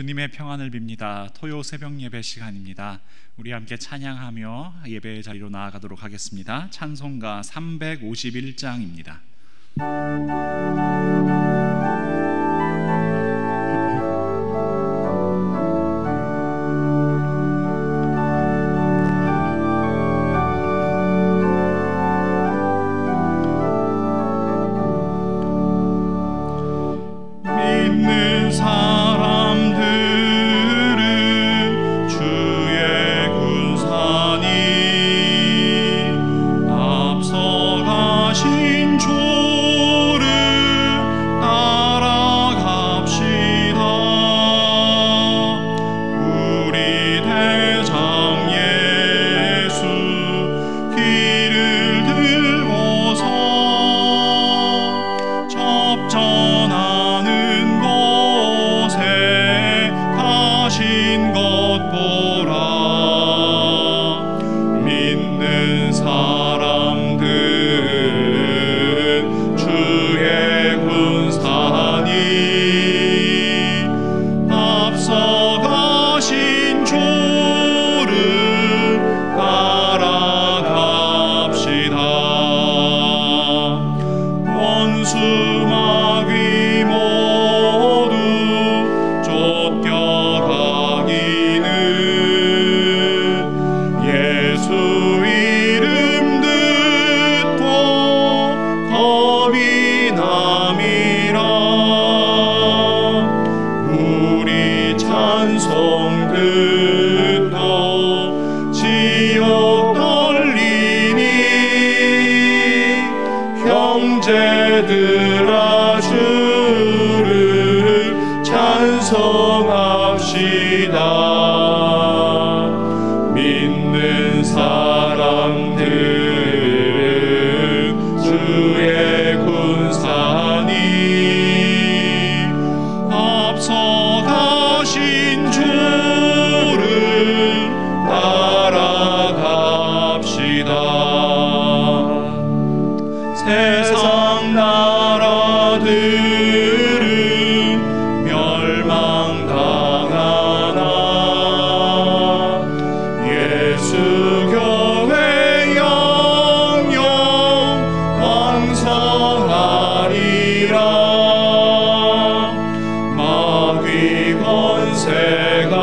주님의 평안을 빕니다. 토요 새벽 예배 시간입니다. 우리 함께 찬양하며 예배의 자리로 나아가도록 하겠습니다. 찬송가 351장입니다. 형제들아 주를 찬송합시다. 믿는 사람들은 주의 군사니 앞서가신 주를 따라갑시다. 세상 나라들은 멸망당하나 예수 교회 영영 왕성하리라. 마귀 권세감이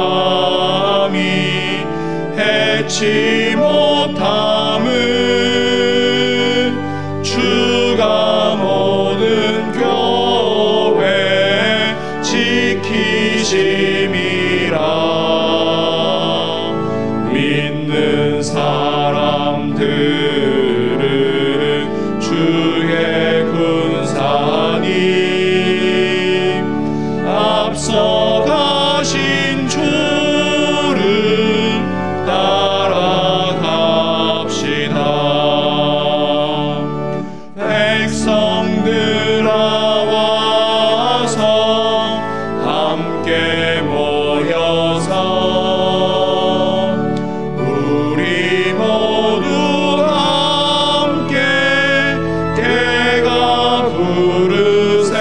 해치 못함을 주가 모든 교회 지키심이라. 믿는 사람들은 주의 군사니 앞서가신 주를 따라갑시다. 백성들아 와서 함께 모여서 우리 모두 함께 깨가 부르세.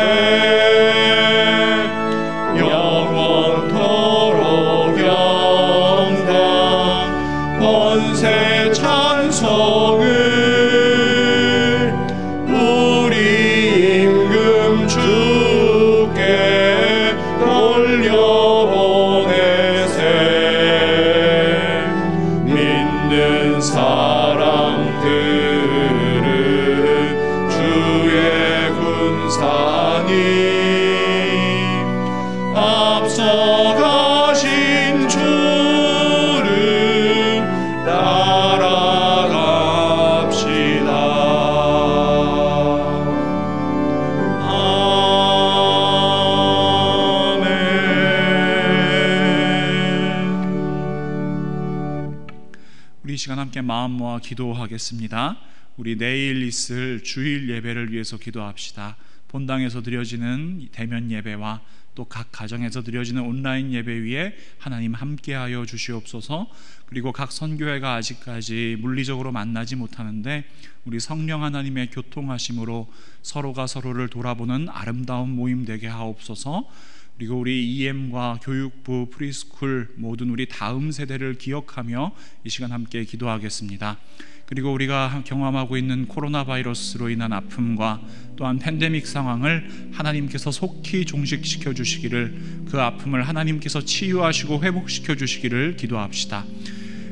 영원토록 영광 권세 찬송을 우리 임금 주께 돌려보내세. 믿는 사람들은 주의 군사니 앞서가신 주를 따라갑시다. 우리 이 시간 함께 마음 모아 기도하겠습니다. 우리 내일 있을 주일 예배를 위해서 기도합시다. 본당에서 드려지는 대면 예배와 또 각 가정에서 드려지는 온라인 예배 위에 하나님 함께하여 주시옵소서. 그리고 각 선교회가 아직까지 물리적으로 만나지 못하는데 우리 성령 하나님의 교통하심으로 서로가 서로를 돌아보는 아름다운 모임 되게 하옵소서. 그리고 우리 EM과 교육부, 프리스쿨 모든 우리 다음 세대를 기억하며 이 시간 함께 기도하겠습니다. 그리고 우리가 경험하고 있는 코로나 바이러스로 인한 아픔과 또한 팬데믹 상황을 하나님께서 속히 종식시켜 주시기를, 그 아픔을 하나님께서 치유하시고 회복시켜 주시기를 기도합시다.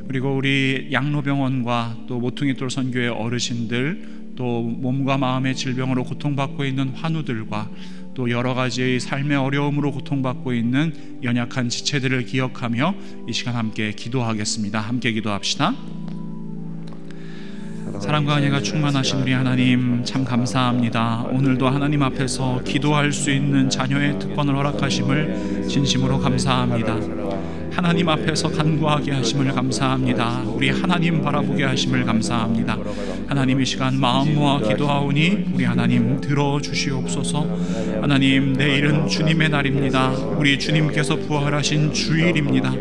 그리고 우리 양로병원과 또 모퉁이돌 선교회 어르신들, 또 몸과 마음의 질병으로 고통받고 있는 환우들과 또 여러 가지의 삶의 어려움으로 고통받고 있는 연약한 지체들을 기억하며 이 시간 함께 기도하겠습니다. 함께 기도합시다. 사랑과 은혜가 충만하신 우리 하나님, 참 감사합니다. 오늘도 하나님 앞에서 기도할 수 있는 자녀의 특권을 허락하심을 진심으로 감사합니다. 하나님 앞에서 간구하게 하심을 감사합니다. 우리 하나님 바라보게 하심을 감사합니다. 하나님, 이 시간 마음 모아 기도하오니 우리 하나님 들어주시옵소서. 하나님, 내일은 주님의 날입니다. 우리 주님께서 부활하신 주일입니다.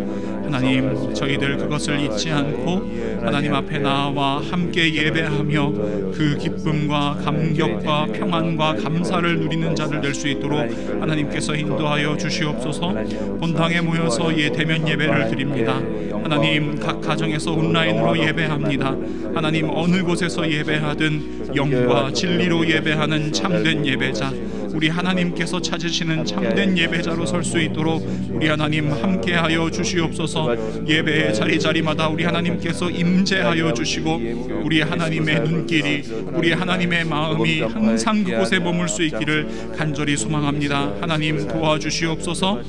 하나님, 저희들 그것을 잊지 않고 하나님 앞에 나와 함께 예배하며 그 기쁨과 감격과 평안과 감사를 누리는 자들 될 수 있도록 하나님께서 인도하여 주시옵소서. 본당에 모여서 대면 예배를 드립니다. 하나님, 각 가정에서 온라인으로 예배합니다. 하나님, 어느 곳에서 예배하든 영과 진리로 예배하는 참된 예배자, 우리 하나님께서 찾으시는 참된 예배자로 설 수 있도록 우리 하나님 함께하여 주시옵소서. 예배의 자리자리마다 우리 하나님께서 임재하여 주시고 우리 하나님의 눈길이, 우리 하나님의 마음이 항상 그곳에 머물 수 있기를 간절히 소망합니다. 하나님 도와주시옵소서.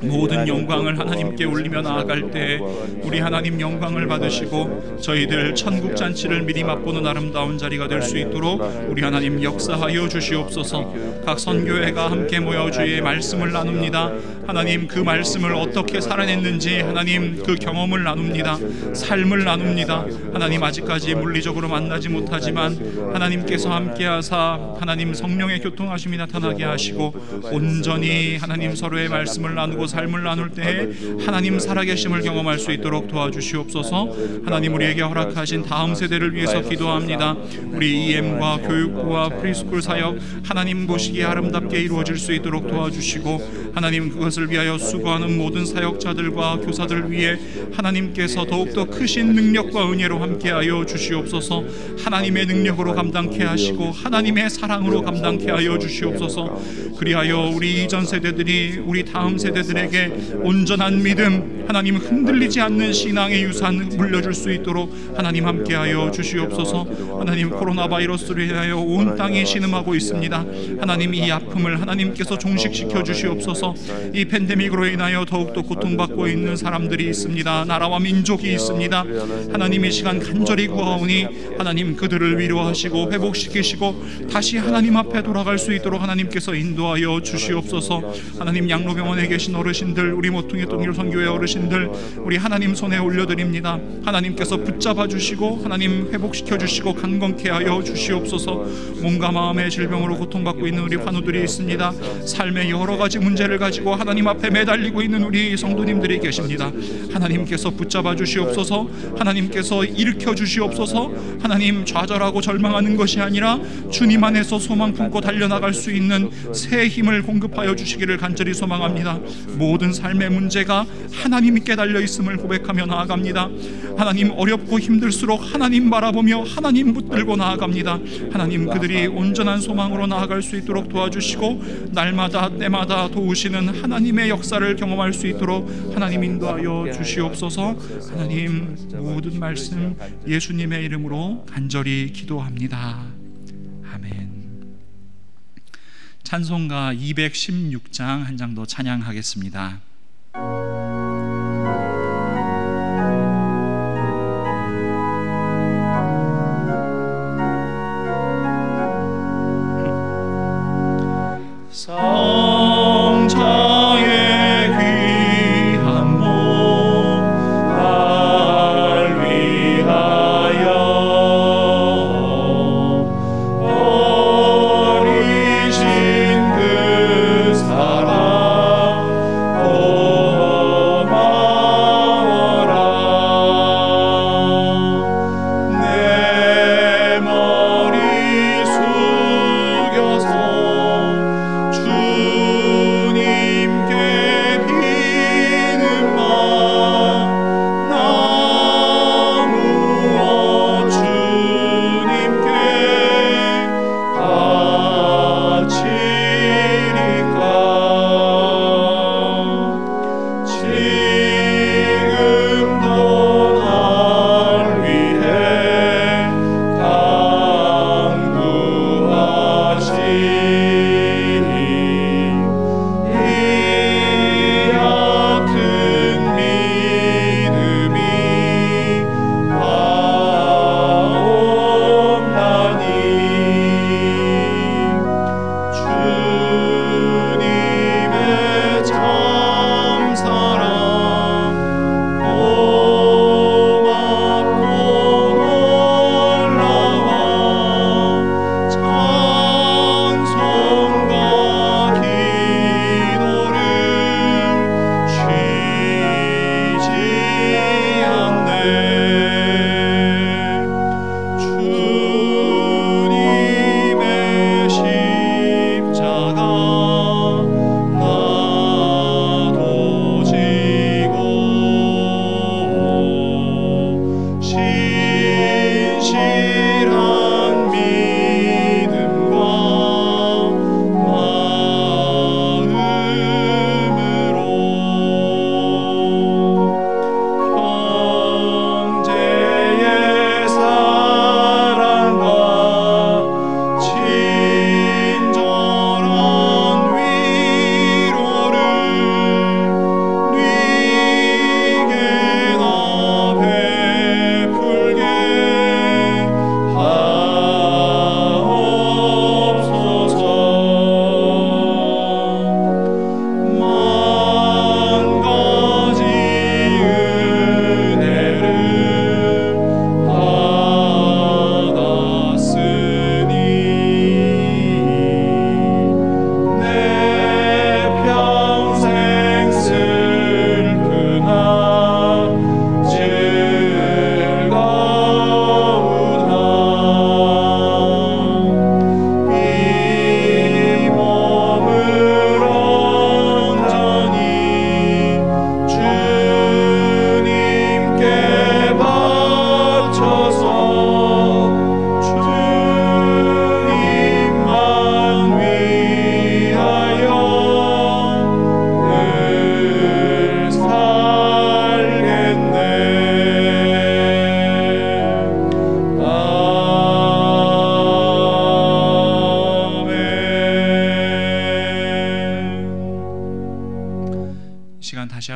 모든 영광을 하나님께 올리며 나아갈 때 우리 하나님 영광을 받으시고 저희들 천국잔치를 미리 맛보는 아름다운 자리가 될 수 있도록 우리 하나님 역사하여 주시옵소서. 각 선교회가 함께 모여 주의 말씀을 나눕니다. 하나님, 그 말씀을 어떻게 살아냈는지 하나님 그 경험을 나눕니다. 삶을 나눕니다. 하나님, 아직까지 물리적으로 만나지 못하지만 하나님께서 함께하사 하나님 성령의 교통하심이 나타나게 하시고 온전히 하나님 서로의 말씀을 나누고 삶을 나눌 때에 하나님 살아계심을 경험할 수 있도록 도와주시옵소서. 하나님, 우리에게 허락하신 다음 세대를 위해서 기도합니다. 우리 EM과 교육부와 프리스쿨 사역 하나님 보시기에 아름답게 이루어질 수 있도록 도와주시고 하나님, 그것을 위하여 수고하는 모든 사역자들과 교사들 위해 하나님께서 더욱더 크신 능력과 은혜로 함께하여 주시옵소서. 하나님의 능력으로 감당케 하시고 하나님의 사랑으로 감당케 하여 주시옵소서. 그리하여 우리 이전 세대들이 우리 다음 세대들에게 온전한 믿음, 하나님 흔들리지 않는 신앙의 유산 물려줄 수 있도록 하나님 함께하여 주시옵소서. 하나님, 코로나 바이러스로 인하여 온 땅이 신음하고 있습니다. 하나님, 이 아픔을 하나님께서 종식시켜 주시옵소서. 이 팬데믹으로 인하여 더욱더 고통받고 있는 사람들이 있습니다. 나라와 민족이 있습니다. 하나님, 이 시간 간절히 구하오니 하나님 그들을 위로하시고 회복시키시고 다시 하나님 앞에 돌아갈 수 있도록 하나님께서 인도하여 주시옵소서. 하나님, 양로병원에 계신 어르신들, 우리 모퉁이돌 선교회 어르신들 우리 하나님 손에 올려드립니다. 하나님께서 붙잡아 주시고 하나님 회복시켜 주시고 강건케 하여 주시옵소서. 몸과 마음의 질병으로 고통받고 있는 우리 환우들이 있습니다. 삶의 여러 가지 문제를 가지고 하나님 앞에 매달리고 있는 우리 성도님들이 계십니다. 하나님께서 붙잡아 주시옵소서. 하나님께서 일으켜 주시옵소서. 하나님, 좌절하고 절망하는 것이 아니라 주님 안에서 소망 품고 달려나갈 수 있는 새 힘을 공급하여 주시기를 간절히 소망합니다. 모든 삶의 문제가 하나님께 달려 있음을 고백하며 나아갑니다. 하나님, 어렵고 힘들수록 하나님 바라보며 하나님 붙들고 나아갑니다. 하나님, 그들이 온전한 소망으로 나아갈 수 있도록 도와주시고 날마다 때마다 도우시는 하나님의 역사를 경험할 수 있도록 하나님 인도하여 주시옵소서. 하나님, 모든 말씀 예수님의 이름으로 간절히 기도합니다. 아멘. 찬송가 216장 한 장 더 찬양하겠습니다. 성자의 귀한 몸 날 위하여 어리신 그 사랑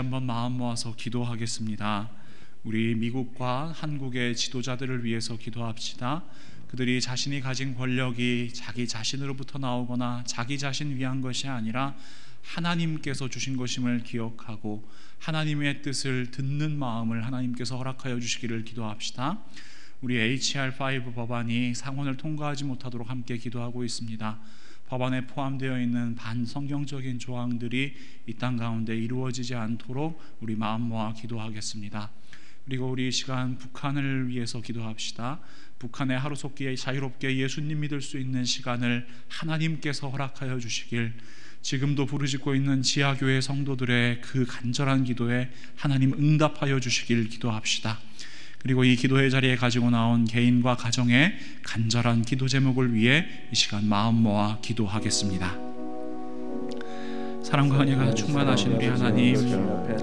한번 마음 모아서 기도하겠습니다. 우리 미국과 한국의 지도자들을 위해서 기도합시다. 그들이 자신이 가진 권력이 자기 자신으로부터 나오거나 자기 자신 위한 것이 아니라 하나님께서 주신 것임을 기억하고 하나님의 뜻을 듣는 마음을 하나님께서 허락하여 주시기를 기도합시다. 우리 HR5 법안이 상원을 통과하지 못하도록 함께 기도하고 있습니다. 법안에 포함되어 있는 반성경적인 조항들이 이 땅 가운데 이루어지지 않도록 우리 마음 모아 기도하겠습니다. 그리고 우리 이 시간 북한을 위해서 기도합시다. 북한의 하루속기에 자유롭게 예수님 믿을 수 있는 시간을 하나님께서 허락하여 주시길, 지금도 부르짖고 있는 지하교회 성도들의 그 간절한 기도에 하나님 응답하여 주시길 기도합시다. 그리고 이 기도의 자리에 가지고 나온 개인과 가정의 간절한 기도 제목을 위해 이 시간 마음 모아 기도하겠습니다. 사랑과 은혜가 충만하신 우리 하나님,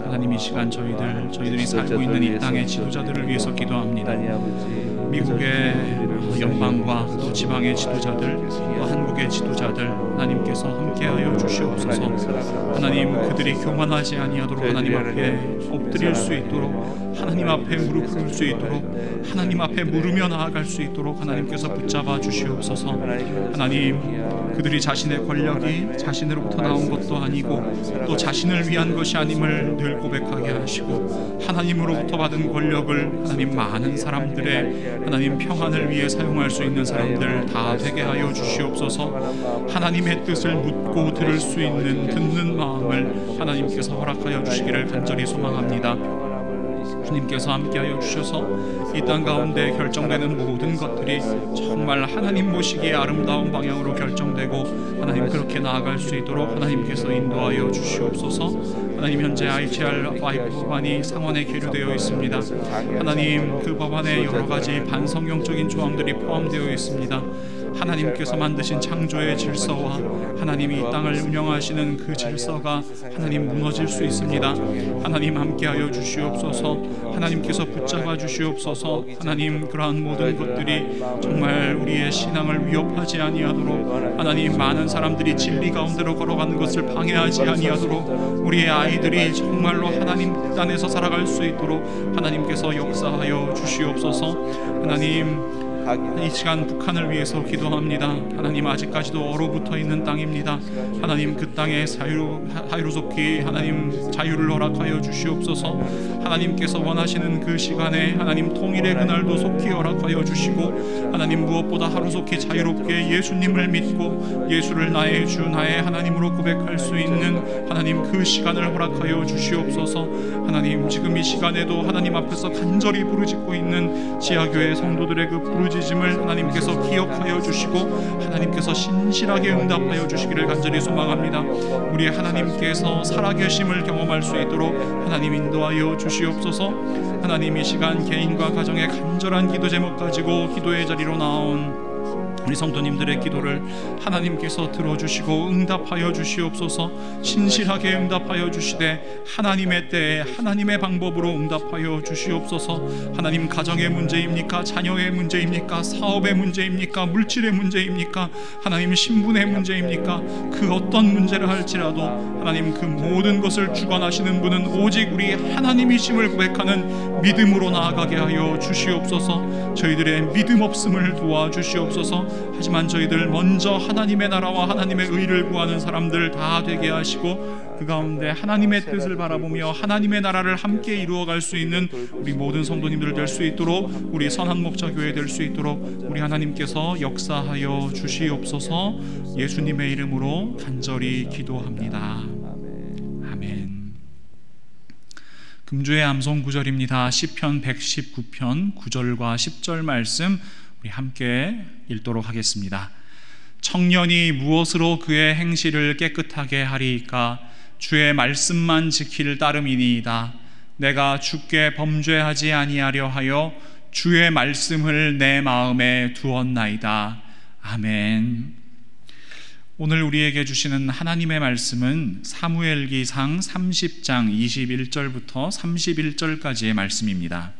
하나님 이 시간 저희들이 살고 있는 이 땅의 지도자들을 위해서 기도합니다. 미국의 연방과 또 지방의 지도자들, 또 한국의 지도자들 하나님께서 함께하여 주시옵소서. 하나님, 그들이 교만하지 아니하도록 하나님 앞에 엎드릴 수 있도록, 하나님 앞에 무릎 꿇을 수 있도록, 하나님 앞에 물으며 나아갈 수 있도록 하나님께서 붙잡아 주시옵소서. 하나님, 그들이 자신의 권력이 자신으로부터 나온 것도 아니고 또 자신을 위한 것이 아님을 늘 고백하게 하시고, 하나님으로부터 받은 권력을 하나님 많은 사람들의 하나님 평안을 위해 사용할 수 있는 사람들 다 되게 하여 주시옵소서. 하나님의 뜻을 묻고 들을 수 있는 듣는 마음을 하나님께서 허락하여 주시기를 간절히 소망합니다. 주님께서 함께하여 주셔서 이 땅 가운데 결정되는 모든 것들이 정말 하나님 보시기에 아름다운 방향으로 결정되고 하나님 그렇게 나아갈 수 있도록 하나님께서 인도하여 주시옵소서. 하나님, 현재 ICR 법안이 상원에 계류되어 있습니다. 하나님, 그 법안에 여러 가지 반성경적인 조항들이 포함되어 있습니다. 하나님께서 만드신 창조의 질서와 하나님이 이 땅을 운영하시는 그 질서가 하나님 무너질 수 있습니다. 하나님 함께하여 주시옵소서. 하나님께서 붙잡아 주시옵소서. 하나님, 그러한 모든 것들이 정말 우리의 신앙을 위협하지 아니하도록, 하나님 많은 사람들이 진리 가운데로 걸어가는 것을 방해하지 아니하도록, 우리의 아이들이 정말로 하나님 땅에서 살아갈 수 있도록 하나님께서 역사하여 주시옵소서. 하나님, 이 시간 북한을 위해서 기도합니다. 하나님, 아직까지도 얼어붙어 있는 땅입니다. 하나님, 그 땅에 자유롭게 하나님 자유를 허락하여 주시옵소서. 하나님께서 원하시는 그 시간에 하나님 통일의 그날도 속히 허락하여 주시고, 하나님 무엇보다 하루속히 자유롭게 예수님을 믿고 예수를 나의 주 나의 하나님으로 고백할 수 있는 하나님 그 시간을 허락하여 주시옵소서. 하나님, 지금 이 시간에도 하나님 앞에서 간절히 부르짖고 있는 지하교회 성도들의 그 부르짖음을 하나님께서 기억하여 주시고 하나님께서 신실하게 응답하여 주시기를 간절히 소망합니다. 우리 하나님께서 살아계심을 경험할 수 있도록 하나님 인도하여 주시옵소서. 하나님, 이 시간 개인과 가정의 간절한 기도 제목 가지고 기도의 자리로 나온 우리 성도님들의 기도를 하나님께서 들어주시고 응답하여 주시옵소서. 신실하게 응답하여 주시되 하나님의 때에 하나님의 방법으로 응답하여 주시옵소서. 하나님, 가정의 문제입니까? 자녀의 문제입니까? 사업의 문제입니까? 물질의 문제입니까? 하나님, 신분의 문제입니까? 그 어떤 문제를 할지라도 하나님, 그 모든 것을 주관하시는 분은 오직 우리 하나님이심을 고백하는 믿음으로 나아가게 하여 주시옵소서. 저희들의 믿음 없음을 도와주시옵소서. 하지만 저희들 먼저 하나님의 나라와 하나님의 의를 구하는 사람들 다 되게 하시고, 그 가운데 하나님의 뜻을 바라보며 하나님의 나라를 함께 이루어갈 수 있는 우리 모든 성도님들 될 수 있도록, 우리 선한 목자교회 될 수 있도록 우리 하나님께서 역사하여 주시옵소서. 예수님의 이름으로 간절히 기도합니다. 아멘. 금주의 암송 구절입니다. 시편 119편 9절과 10절 말씀 우리 함께 읽도록 하겠습니다. 청년이 무엇으로 그의 행실을 깨끗하게 하리이까? 주의 말씀만 지킬 따름이니이다. 내가 주께 범죄하지 아니하려 하여 주의 말씀을 내 마음에 두었나이다. 아멘. 오늘 우리에게 주시는 하나님의 말씀은 사무엘기상 30장 21절부터 31절까지의 말씀입니다.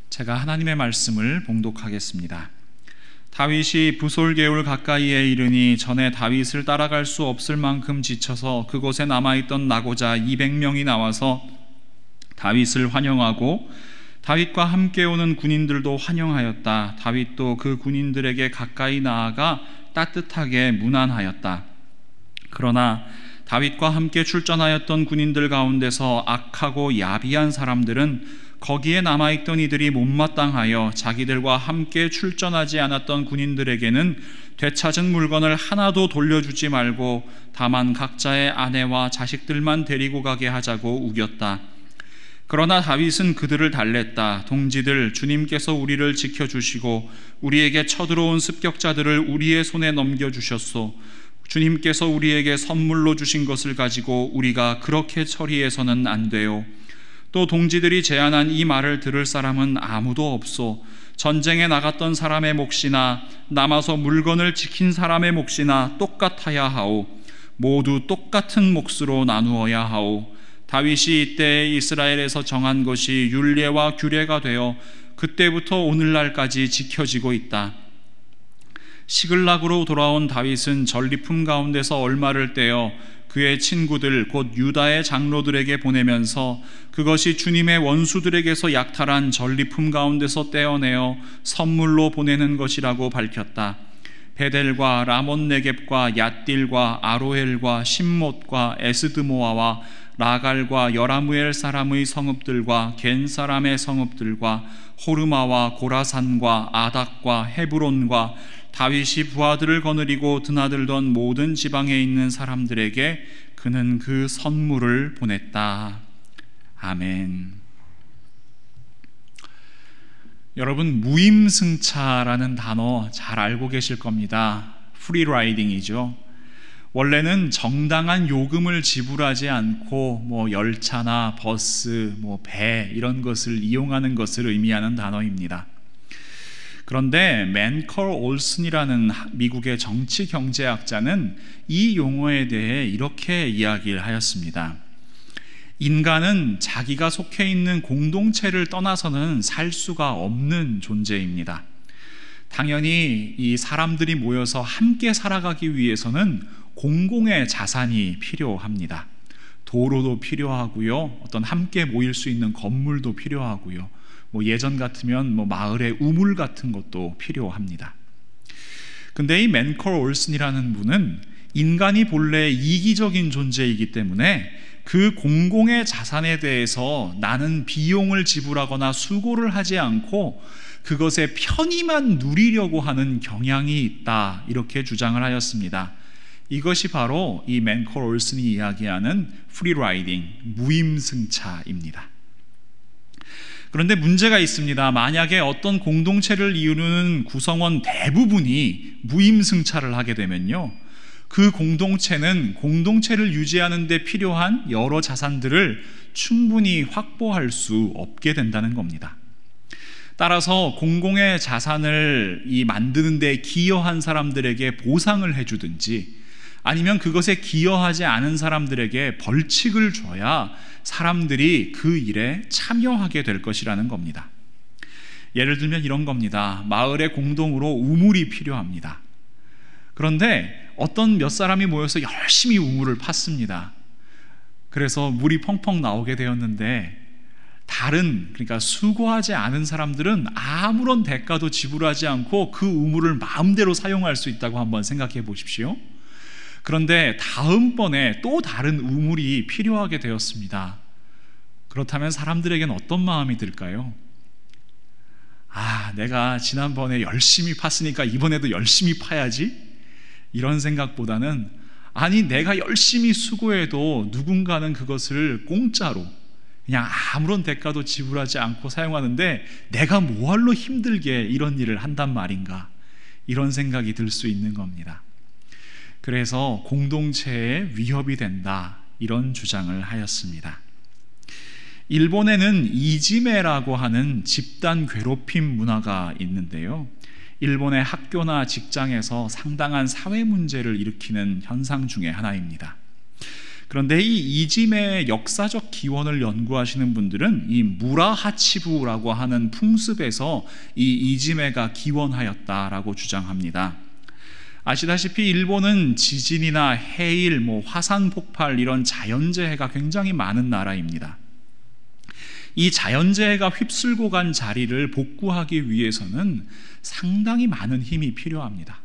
제가 하나님의 말씀을 봉독하겠습니다. 다윗이 부솔개울 가까이에 이르니 전에 다윗을 따라갈 수 없을 만큼 지쳐서 그곳에 남아있던 나고자 200명이 나와서 다윗을 환영하고 다윗과 함께 오는 군인들도 환영하였다. 다윗도 그 군인들에게 가까이 나아가 따뜻하게 문안하였다. 그러나 다윗과 함께 출전하였던 군인들 가운데서 악하고 야비한 사람들은 거기에 남아있던 이들이 못마땅하여 자기들과 함께 출전하지 않았던 군인들에게는 되찾은 물건을 하나도 돌려주지 말고 다만 각자의 아내와 자식들만 데리고 가게 하자고 우겼다. 그러나 다윗은 그들을 달랬다. 동지들, 주님께서 우리를 지켜주시고 우리에게 쳐들어온 습격자들을 우리의 손에 넘겨주셨소. 주님께서 우리에게 선물로 주신 것을 가지고 우리가 그렇게 처리해서는 안 돼요. 또 동지들이 제안한 이 말을 들을 사람은 아무도 없소. 전쟁에 나갔던 사람의 몫이나 남아서 물건을 지킨 사람의 몫이나 똑같아야 하오. 모두 똑같은 몫으로 나누어야 하오. 다윗이 이때 이스라엘에서 정한 것이 율례와 규례가 되어 그때부터 오늘날까지 지켜지고 있다. 시글락으로 돌아온 다윗은 전리품 가운데서 얼마를 떼어 그의 친구들 곧 유다의 장로들에게 보내면서 그것이 주님의 원수들에게서 약탈한 전리품 가운데서 떼어내어 선물로 보내는 것이라고 밝혔다. 베델과 라몬 네겝과 얏딜과 아로엘과 심못과 에스드모아와 라갈과 여라무엘 사람의 성읍들과 겐 사람의 성읍들과 호르마와 고라산과 아닥과 헤브론과 다윗이 부하들을 거느리고 드나들던 모든 지방에 있는 사람들에게 그는 그 선물을 보냈다. 아멘. 여러분, 무임승차라는 단어 잘 알고 계실 겁니다. 프리라이딩이죠. 원래는 정당한 요금을 지불하지 않고 열차나 버스, 배 이런 것을 이용하는 것을 의미하는 단어입니다. 그런데 맨컬 올슨이라는 미국의 정치 경제학자는 이 용어에 대해 이렇게 이야기를 하였습니다. 인간은 자기가 속해 있는 공동체를 떠나서는 살 수가 없는 존재입니다. 당연히 이 사람들이 모여서 함께 살아가기 위해서는 공공의 자산이 필요합니다. 도로도 필요하고요, 어떤 함께 모일 수 있는 건물도 필요하고요, 예전 같으면 마을의 우물 같은 것도 필요합니다. 근데 이 맨컬 올슨이라는 분은 인간이 본래 이기적인 존재이기 때문에 그 공공의 자산에 대해서 나는 비용을 지불하거나 수고를 하지 않고 그것의 편의만 누리려고 하는 경향이 있다, 이렇게 주장을 하였습니다. 이것이 바로 이 맨컬 올슨이 이야기하는 프리라이딩, 무임승차입니다. 그런데 문제가 있습니다. 만약에 어떤 공동체를 이루는 구성원 대부분이 무임승차를 하게 되면요, 그 공동체는 공동체를 유지하는 데 필요한 여러 자산들을 충분히 확보할 수 없게 된다는 겁니다. 따라서 공공의 자산을 만드는 데 기여한 사람들에게 보상을 해주든지 아니면 그것에 기여하지 않은 사람들에게 벌칙을 줘야 사람들이 그 일에 참여하게 될 것이라는 겁니다. 예를 들면 이런 겁니다. 마을에 공동으로 우물이 필요합니다. 그런데 어떤 몇 사람이 모여서 열심히 우물을 팠습니다. 그래서 물이 펑펑 나오게 되었는데 그러니까 수고하지 않은 사람들은 아무런 대가도 지불하지 않고 그 우물을 마음대로 사용할 수 있다고 한번 생각해 보십시오. 그런데 다음번에 또 다른 우물이 필요하게 되었습니다. 그렇다면 사람들에게는 어떤 마음이 들까요? 내가 지난번에 열심히 팠으니까 이번에도 열심히 파야지? 이런 생각보다는 내가 열심히 수고해도 누군가는 그것을 공짜로 그냥 아무런 대가도 지불하지 않고 사용하는데 내가 뭐할로 힘들게 이런 일을 한단 말인가, 이런 생각이 들 수 있는 겁니다. 그래서 공동체에 위협이 된다, 이런 주장을 하였습니다. 일본에는 이지메라고 하는 집단 괴롭힘 문화가 있는데요, 일본의 학교나 직장에서 상당한 사회 문제를 일으키는 현상 중에 하나입니다. 그런데 이 이짐의 역사적 기원을 연구하시는 분들은 이 무라하치부라고 하는 풍습에서 이 이짐해가 기원하였다라고 주장합니다. 아시다시피 일본은 지진이나 해일, 화산 폭발 이런 자연재해가 굉장히 많은 나라입니다. 이 자연재해가 휩쓸고 간 자리를 복구하기 위해서는 상당히 많은 힘이 필요합니다.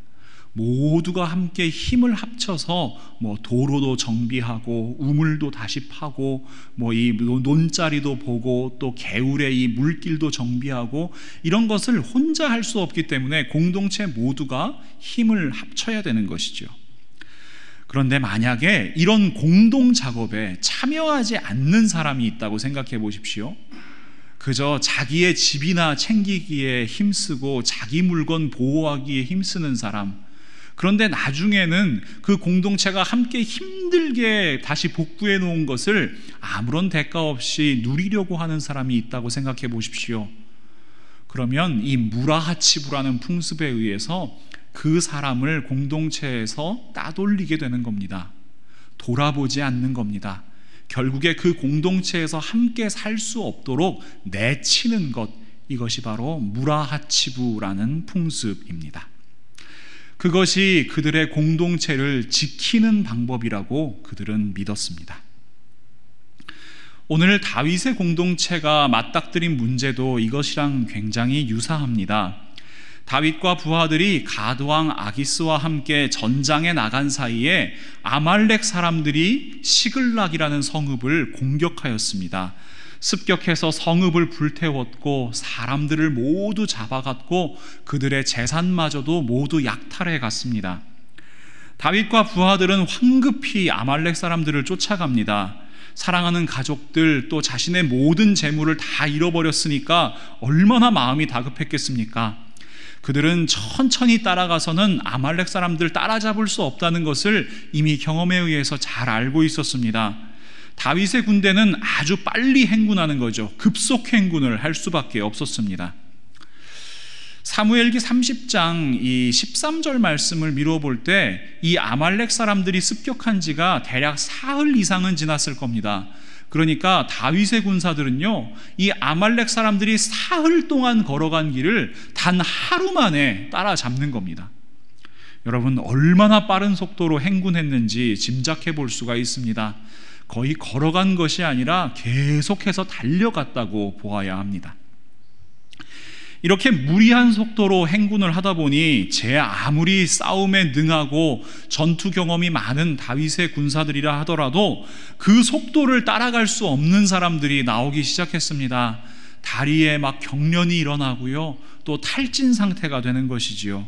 모두가 함께 힘을 합쳐서 도로도 정비하고 우물도 다시 파고 이 논자리도 보고 또 개울의 이 물길도 정비하고 이런 것을 혼자 할 수 없기 때문에 공동체 모두가 힘을 합쳐야 되는 것이죠. 그런데 만약에 이런 공동 작업에 참여하지 않는 사람이 있다고 생각해 보십시오. 그저 자기의 집이나 챙기기에 힘쓰고 자기 물건 보호하기에 힘쓰는 사람, 그런데 나중에는 그 공동체가 함께 힘들게 다시 복구해 놓은 것을 아무런 대가 없이 누리려고 하는 사람이 있다고 생각해 보십시오. 그러면 이 무라하치부라는 풍습에 의해서 그 사람을 공동체에서 따돌리게 되는 겁니다. 돌아보지 않는 겁니다. 결국에 그 공동체에서 함께 살 수 없도록 내치는 것, 이것이 바로 무라하치부라는 풍습입니다. 그것이 그들의 공동체를 지키는 방법이라고 그들은 믿었습니다. 오늘 다윗의 공동체가 맞닥뜨린 문제도 이것이랑 굉장히 유사합니다. 다윗과 부하들이 가드왕 아기스와 함께 전장에 나간 사이에 아말렉 사람들이 시글락이라는 성읍을 공격하였습니다. 습격해서 성읍을 불태웠고 사람들을 모두 잡아갔고 그들의 재산마저도 모두 약탈해 갔습니다. 다윗과 부하들은 황급히 아말렉 사람들을 쫓아갑니다. 사랑하는 가족들 또 자신의 모든 재물을 다 잃어버렸으니까 얼마나 마음이 다급했겠습니까? 그들은 천천히 따라가서는 아말렉 사람들 따라잡을 수 없다는 것을 이미 경험에 의해서 잘 알고 있었습니다. 다윗의 군대는 아주 빨리 행군하는 거죠. 급속 행군을 할 수밖에 없었습니다. 사무엘기 30장 이 13절 말씀을 미뤄볼 때 이 아말렉 사람들이 습격한 지가 대략 사흘 이상은 지났을 겁니다. 그러니까 다윗의 군사들은요, 이 아말렉 사람들이 사흘 동안 걸어간 길을 단 하루 만에 따라잡는 겁니다. 여러분, 얼마나 빠른 속도로 행군했는지 짐작해 볼 수가 있습니다. 거의 걸어간 것이 아니라 계속해서 달려갔다고 보아야 합니다. 이렇게 무리한 속도로 행군을 하다 보니 제 아무리 싸움에 능하고 전투 경험이 많은 다윗의 군사들이라 하더라도 그 속도를 따라갈 수 없는 사람들이 나오기 시작했습니다. 다리에 막 경련이 일어나고요, 또 탈진 상태가 되는 것이지요.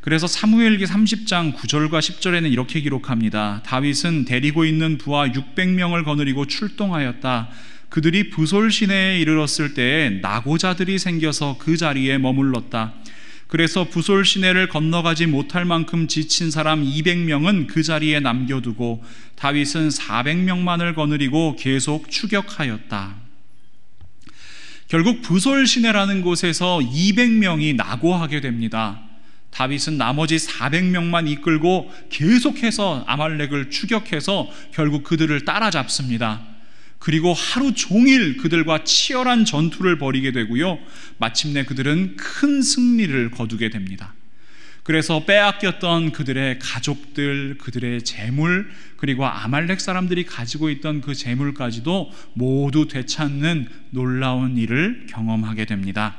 그래서 사무엘기 30장 9절과 10절에는 이렇게 기록합니다. 다윗은 데리고 있는 부하 600명을 거느리고 출동하였다. 그들이 부솔 시내에 이르렀을 때에 낙오자들이 생겨서 그 자리에 머물렀다. 그래서 부솔 시내를 건너가지 못할 만큼 지친 사람 200명은 그 자리에 남겨두고 다윗은 400명만을 거느리고 계속 추격하였다. 결국 부솔 시내라는 곳에서 200명이 낙오하게 됩니다. 다윗은 나머지 400명만 이끌고 계속해서 아말렉을 추격해서 결국 그들을 따라잡습니다. 그리고 하루 종일 그들과 치열한 전투를 벌이게 되고요, 마침내 그들은 큰 승리를 거두게 됩니다. 그래서 빼앗겼던 그들의 가족들, 그들의 재물, 그리고 아말렉 사람들이 가지고 있던 그 재물까지도 모두 되찾는 놀라운 일을 경험하게 됩니다.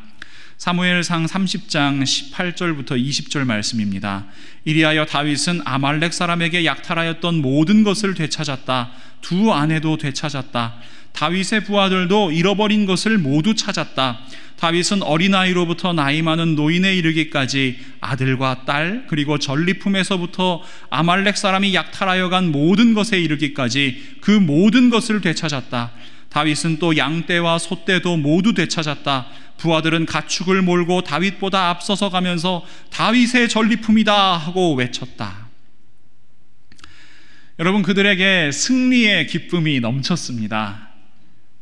사무엘상 30장 18절부터 20절 말씀입니다. 이리하여 다윗은 아말렉 사람에게 약탈하였던 모든 것을 되찾았다. 두 아내도 되찾았다. 다윗의 부하들도 잃어버린 것을 모두 찾았다. 다윗은 어린아이로부터 나이 많은 노인에 이르기까지 아들과 딸, 그리고 전리품에서부터 아말렉 사람이 약탈하여 간 모든 것에 이르기까지 그 모든 것을 되찾았다. 다윗은 또 양떼와 소떼도 모두 되찾았다. 부하들은 가축을 몰고 다윗보다 앞서서 가면서 다윗의 전리품이다 하고 외쳤다. 여러분, 그들에게 승리의 기쁨이 넘쳤습니다.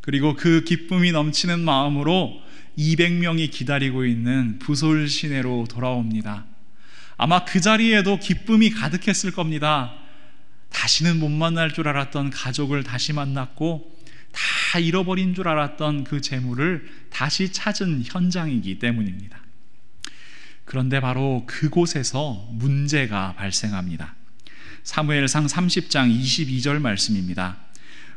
그리고 그 기쁨이 넘치는 마음으로 200명이 기다리고 있는 부솔 시내로 돌아옵니다. 아마 그 자리에도 기쁨이 가득했을 겁니다. 다시는 못 만날 줄 알았던 가족을 다시 만났고 다 잃어버린 줄 알았던 그 재물을 다시 찾은 현장이기 때문입니다. 그런데 바로 그곳에서 문제가 발생합니다. 사무엘상 30장 22절 말씀입니다.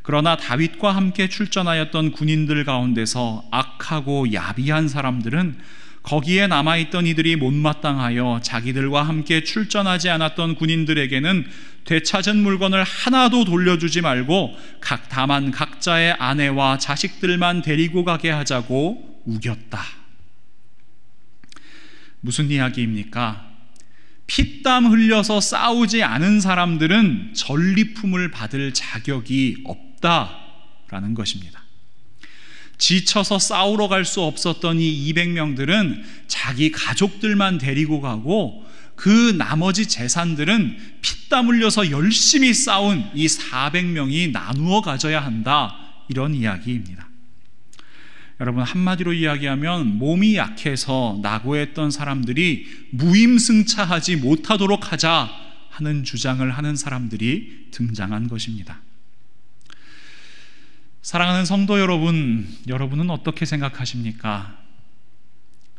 그러나 다윗과 함께 출전하였던 군인들 가운데서 악하고 야비한 사람들은 거기에 남아있던 이들이 못마땅하여 자기들과 함께 출전하지 않았던 군인들에게는 되찾은 물건을 하나도 돌려주지 말고 다만 각자의 아내와 자식들만 데리고 가게 하자고 우겼다. 무슨 이야기입니까? 피땀 흘려서 싸우지 않은 사람들은 전리품을 받을 자격이 없다라는 것입니다. 지쳐서 싸우러 갈 수 없었던 이 200명들은 자기 가족들만 데리고 가고 그 나머지 재산들은 피땀 흘려서 열심히 싸운 이 400명이 나누어 가져야 한다, 이런 이야기입니다. 여러분, 한마디로 이야기하면 몸이 약해서 낙오했던 사람들이 무임승차하지 못하도록 하자 하는 주장을 하는 사람들이 등장한 것입니다. 사랑하는 성도 여러분, 여러분은 어떻게 생각하십니까?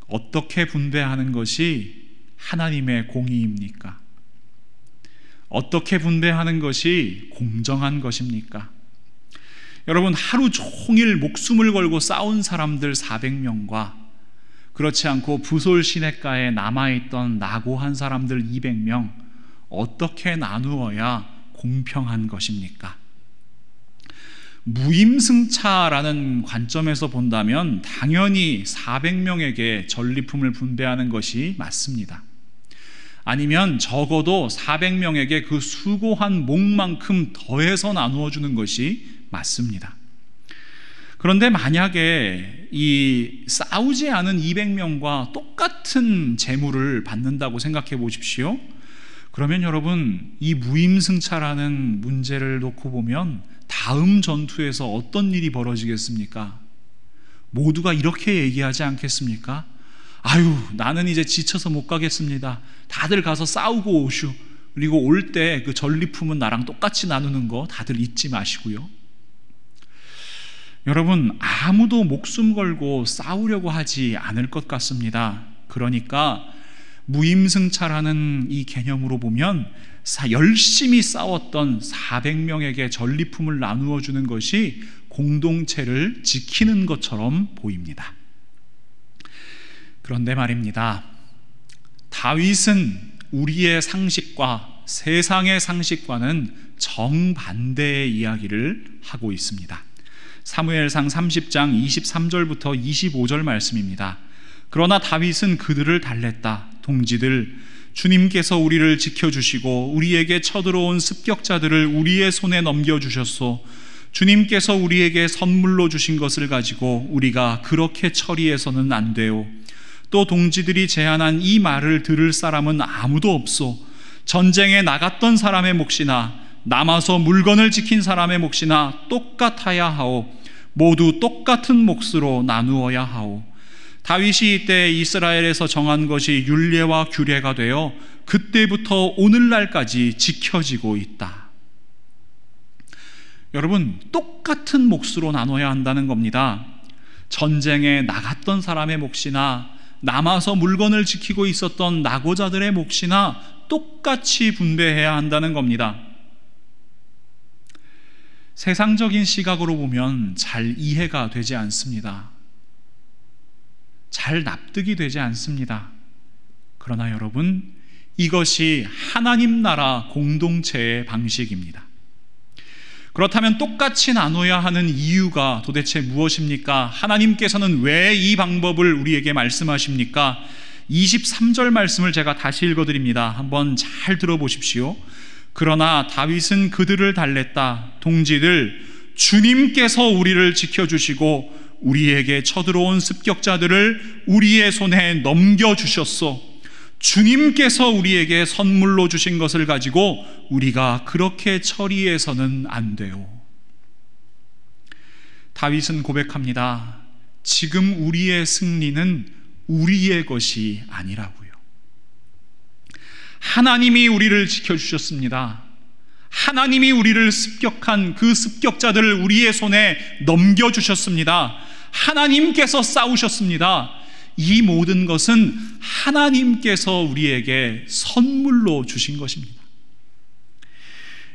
어떻게 분배하는 것이 하나님의 공의입니까? 어떻게 분배하는 것이 공정한 것입니까? 여러분, 하루 종일 목숨을 걸고 싸운 사람들 400명과 그렇지 않고 부솔 시냇가에 남아있던 낙오한 사람들 200명, 어떻게 나누어야 공평한 것입니까? 무임승차라는 관점에서 본다면 당연히 400명에게 전리품을 분배하는 것이 맞습니다. 아니면 적어도 400명에게 그 수고한 몫만큼 더해서 나누어 주는 것이 맞습니다. 그런데 만약에 이 싸우지 않은 200명과 똑같은 재물을 받는다고 생각해 보십시오. 그러면 여러분, 이 무임승차라는 문제를 놓고 보면 다음 전투에서 어떤 일이 벌어지겠습니까? 모두가 이렇게 얘기하지 않겠습니까? 아유, 나는 이제 지쳐서 못 가겠습니다. 다들 가서 싸우고 오슈. 그리고 올 때 그 전리품은 나랑 똑같이 나누는 거 다들 잊지 마시고요. 여러분, 아무도 목숨 걸고 싸우려고 하지 않을 것 같습니다. 그러니까 무임승차라는 이 개념으로 보면 열심히 싸웠던 400명에게 전리품을 나누어 주는 것이 공동체를 지키는 것처럼 보입니다. 그런데 말입니다, 다윗은 우리의 상식과 세상의 상식과는 정반대의 이야기를 하고 있습니다. 사무엘상 30장 23절부터 25절 말씀입니다. 그러나 다윗은 그들을 달랬다. 동지들, 주님께서 우리를 지켜주시고 우리에게 쳐들어온 습격자들을 우리의 손에 넘겨주셨소. 주님께서 우리에게 선물로 주신 것을 가지고 우리가 그렇게 처리해서는 안 돼요. 또 동지들이 제안한 이 말을 들을 사람은 아무도 없소. 전쟁에 나갔던 사람의 몫이나 남아서 물건을 지킨 사람의 몫이나 똑같아야 하오. 모두 똑같은 몫으로 나누어야 하오. 다윗이 이때 이스라엘에서 정한 것이 율례와 규례가 되어 그때부터 오늘날까지 지켜지고 있다. 여러분, 똑같은 몫으로 나눠야 한다는 겁니다. 전쟁에 나갔던 사람의 몫이나 남아서 물건을 지키고 있었던 낙오자들의 몫이나 똑같이 분배해야 한다는 겁니다. 세상적인 시각으로 보면 잘 이해가 되지 않습니다. 잘 납득이 되지 않습니다. 그러나 여러분, 이것이 하나님 나라 공동체의 방식입니다. 그렇다면 똑같이 나눠야 하는 이유가 도대체 무엇입니까? 하나님께서는 왜 이 방법을 우리에게 말씀하십니까? 23절 말씀을 제가 다시 읽어드립니다. 한번 잘 들어보십시오. 그러나 다윗은 그들을 달랬다. 동지들, 주님께서 우리를 지켜주시고 우리에게 쳐들어온 습격자들을 우리의 손에 넘겨주셨소. 주님께서 우리에게 선물로 주신 것을 가지고 우리가 그렇게 처리해서는 안 돼요. 다윗은 고백합니다. 지금 우리의 승리는 우리의 것이 아니라고요. 하나님이 우리를 지켜주셨습니다. 하나님이 우리를 습격한 그 습격자들을 우리의 손에 넘겨주셨습니다. 하나님께서 싸우셨습니다. 이 모든 것은 하나님께서 우리에게 선물로 주신 것입니다.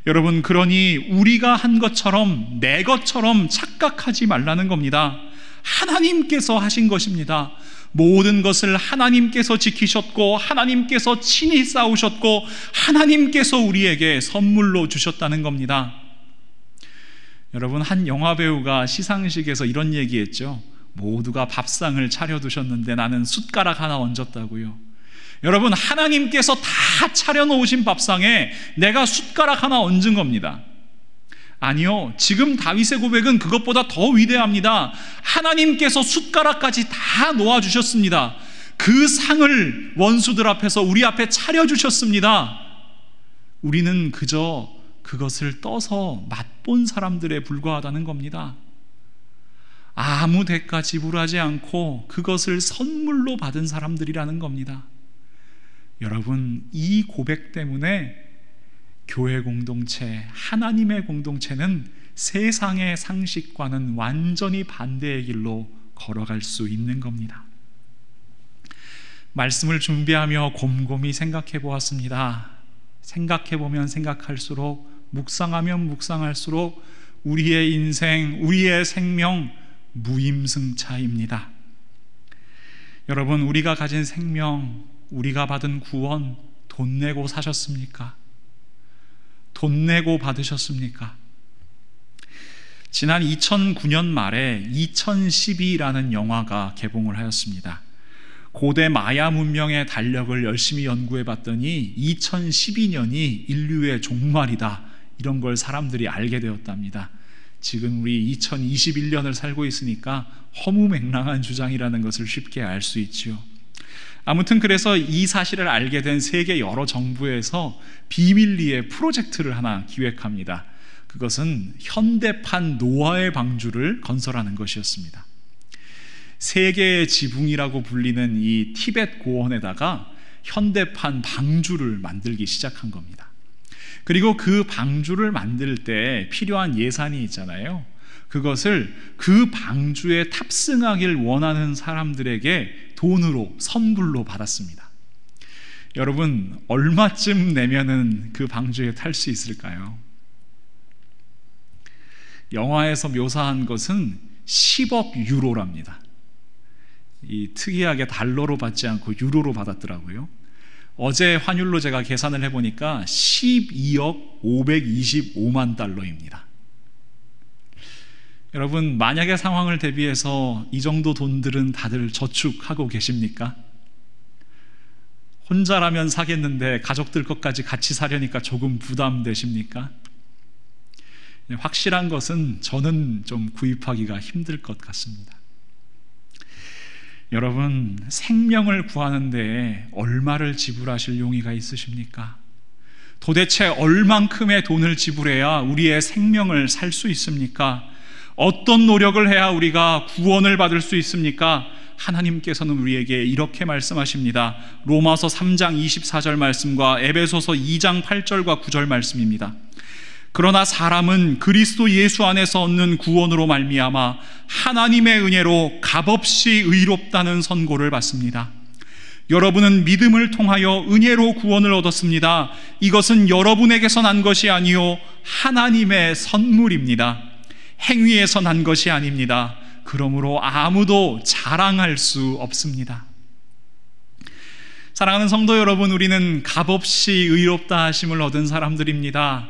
여러분, 그러니 우리가 한 것처럼 내 것처럼 착각하지 말라는 겁니다. 하나님께서 하신 것입니다. 모든 것을 하나님께서 지키셨고 하나님께서 친히 싸우셨고 하나님께서 우리에게 선물로 주셨다는 겁니다. 여러분, 한 영화배우가 시상식에서 이런 얘기했죠. 모두가 밥상을 차려두셨는데 나는 숟가락 하나 얹었다고요. 여러분, 하나님께서 다 차려놓으신 밥상에 내가 숟가락 하나 얹은 겁니다. 아니요, 지금 다윗의 고백은 그것보다 더 위대합니다. 하나님께서 숟가락까지 다 놓아주셨습니다. 그 상을 원수들 앞에서 우리 앞에 차려주셨습니다. 우리는 그저 그것을 떠서 맛본 사람들에 불과하다는 겁니다. 아무 대가 지불하지 않고 그것을 선물로 받은 사람들이라는 겁니다. 여러분, 이 고백 때문에 교회 공동체, 하나님의 공동체는 세상의 상식과는 완전히 반대의 길로 걸어갈 수 있는 겁니다. 말씀을 준비하며 곰곰이 생각해 보았습니다. 생각해 보면 생각할수록, 묵상하면 묵상할수록 우리의 인생, 우리의 생명 무임승차입니다. 여러분, 우리가 가진 생명, 우리가 받은 구원 돈 내고 사셨습니까? 돈 내고 받으셨습니까? 지난 2009년 말에 2012라는 영화가 개봉을 하였습니다. 고대 마야 문명의 달력을 열심히 연구해 봤더니 2012년이 인류의 종말이다, 이런 걸 사람들이 알게 되었답니다. 지금 우리 2021년을 살고 있으니까 허무맹랑한 주장이라는 것을 쉽게 알 수 있지요. 아무튼 그래서 이 사실을 알게 된 세계 여러 정부에서 비밀리에 프로젝트를 하나 기획합니다. 그것은 현대판 노아의 방주를 건설하는 것이었습니다. 세계의 지붕이라고 불리는 이 티벳 고원에다가 현대판 방주를 만들기 시작한 겁니다. 그리고 그 방주를 만들 때 필요한 예산이 있잖아요. 그것을 그 방주에 탑승하길 원하는 사람들에게 돈으로 선불로 받았습니다. 여러분, 얼마쯤 내면은 그 방주에 탈 수 있을까요? 영화에서 묘사한 것은 10억 유로랍니다. 이 특이하게 달러로 받지 않고 유로로 받았더라고요. 어제 환율로 제가 계산을 해보니까 12억 525만 달러입니다. 여러분, 만약의 상황을 대비해서 이 정도 돈들은 다들 저축하고 계십니까? 혼자라면 사겠는데 가족들 것까지 같이 사려니까 조금 부담되십니까? 확실한 것은 저는 좀 구입하기가 힘들 것 같습니다. 여러분, 생명을 구하는데 얼마를 지불하실 용의가 있으십니까? 도대체 얼만큼의 돈을 지불해야 우리의 생명을 살 수 있습니까? 어떤 노력을 해야 우리가 구원을 받을 수 있습니까? 하나님께서는 우리에게 이렇게 말씀하십니다. 로마서 3장 24절 말씀과 에베소서 2장 8절과 9절 말씀입니다. 그러나 사람은 그리스도 예수 안에서 얻는 구원으로 말미암아 하나님의 은혜로 값없이 의롭다는 선고를 받습니다. 여러분은 믿음을 통하여 은혜로 구원을 얻었습니다. 이것은 여러분에게서 난 것이 아니요 하나님의 선물입니다. 행위에서 난 것이 아닙니다. 그러므로 아무도 자랑할 수 없습니다. 사랑하는 성도 여러분, 우리는 값없이 의롭다 하심을 얻은 사람들입니다.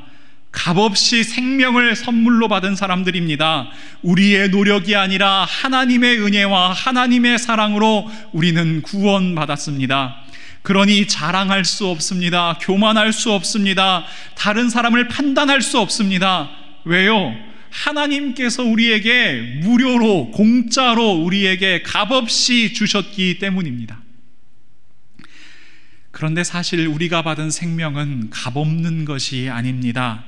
값없이 생명을 선물로 받은 사람들입니다. 우리의 노력이 아니라 하나님의 은혜와 하나님의 사랑으로 우리는 구원받았습니다. 그러니 자랑할 수 없습니다. 교만할 수 없습니다. 다른 사람을 판단할 수 없습니다. 왜요? 하나님께서 우리에게 무료로, 공짜로 우리에게 값없이 주셨기 때문입니다. 그런데 사실 우리가 받은 생명은 값없는 것이 아닙니다.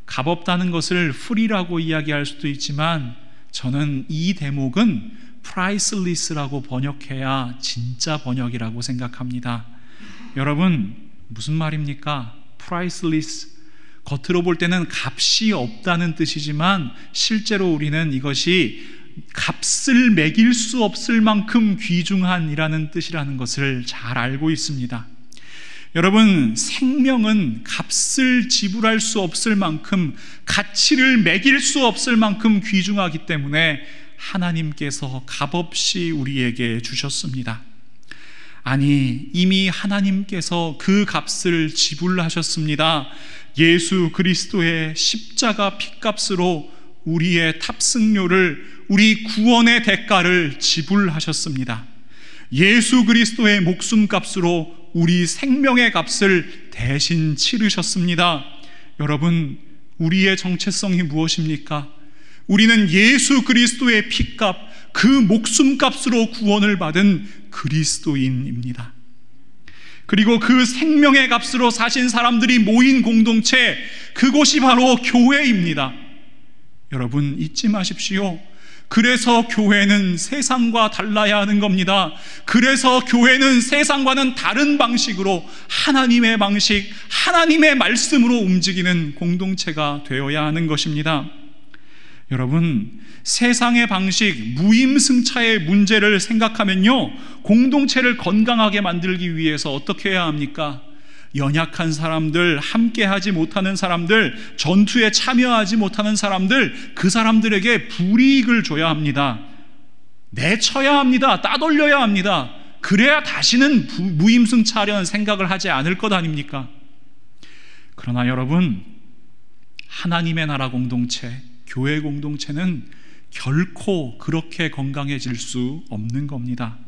값없다는 것을 free 이야기할 수도 있지만 저는 이 대목은 priceless라고 번역해야 진짜 번역이라고 생각합니다. 여러분, 무슨 말입니까? priceless, 겉으로 볼 때는 값이 없다는 뜻이지만 실제로 우리는 이것이 값을 매길 수 없을 만큼 귀중한이라는 뜻이라는 것을 잘 알고 있습니다. 여러분, 생명은 값을 지불할 수 없을 만큼, 가치를 매길 수 없을 만큼 귀중하기 때문에 하나님께서 값없이 우리에게 주셨습니다. 아니, 이미 하나님께서 그 값을 지불하셨습니다. 예수 그리스도의 십자가 피값으로 우리의 탑승료를, 우리 구원의 대가를 지불하셨습니다. 예수 그리스도의 목숨값으로 우리 생명의 값을 대신 치르셨습니다. 여러분, 우리의 정체성이 무엇입니까? 우리는 예수 그리스도의 피값, 그 목숨값으로 구원을 받은 그리스도인입니다. 그리고 그 생명의 값으로 사신 사람들이 모인 공동체, 그곳이 바로 교회입니다. 여러분, 잊지 마십시오. 그래서 교회는 세상과 달라야 하는 겁니다. 그래서 교회는 세상과는 다른 방식으로 하나님의 방식, 하나님의 말씀으로 움직이는 공동체가 되어야 하는 것입니다. 여러분, 세상의 방식, 무임승차의 문제를 생각하면요, 공동체를 건강하게 만들기 위해서 어떻게 해야 합니까? 연약한 사람들, 함께하지 못하는 사람들, 전투에 참여하지 못하는 사람들, 그 사람들에게 불이익을 줘야 합니다. 내쳐야 합니다. 따돌려야 합니다. 그래야 다시는 무임승차하려는 생각을 하지 않을 것 아닙니까? 그러나 여러분, 하나님의 나라 공동체, 교회 공동체는 결코 그렇게 건강해질 수 없는 겁니다.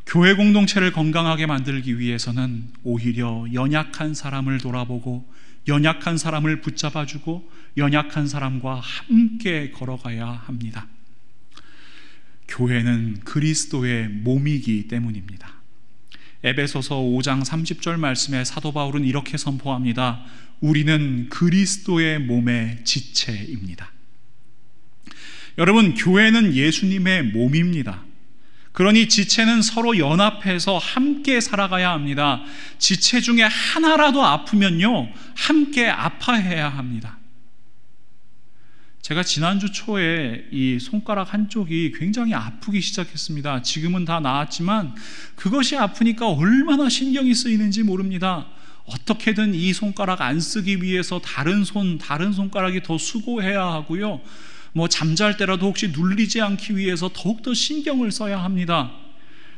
교회 공동체를 건강하게 만들기 위해서는 오히려 연약한 사람을 돌아보고, 연약한 사람을 붙잡아주고, 연약한 사람과 함께 걸어가야 합니다. 교회는 그리스도의 몸이기 때문입니다. 에베소서 5장 30절 말씀에 사도 바울은 이렇게 선포합니다. 우리는 그리스도의 몸의 지체입니다. 여러분, 교회는 예수님의 몸입니다. 그러니 지체는 서로 연합해서 함께 살아가야 합니다. 지체 중에 하나라도 아프면요, 함께 아파해야 합니다. 제가 지난주 초에 이 손가락 한쪽이 굉장히 아프기 시작했습니다. 지금은 다 나았지만 그것이 아프니까 얼마나 신경이 쓰이는지 모릅니다. 어떻게든 이 손가락 안 쓰기 위해서 다른 손가락이 더 수고해야 하고요, 잠잘 때라도 혹시 눌리지 않기 위해서 더욱더 신경을 써야 합니다.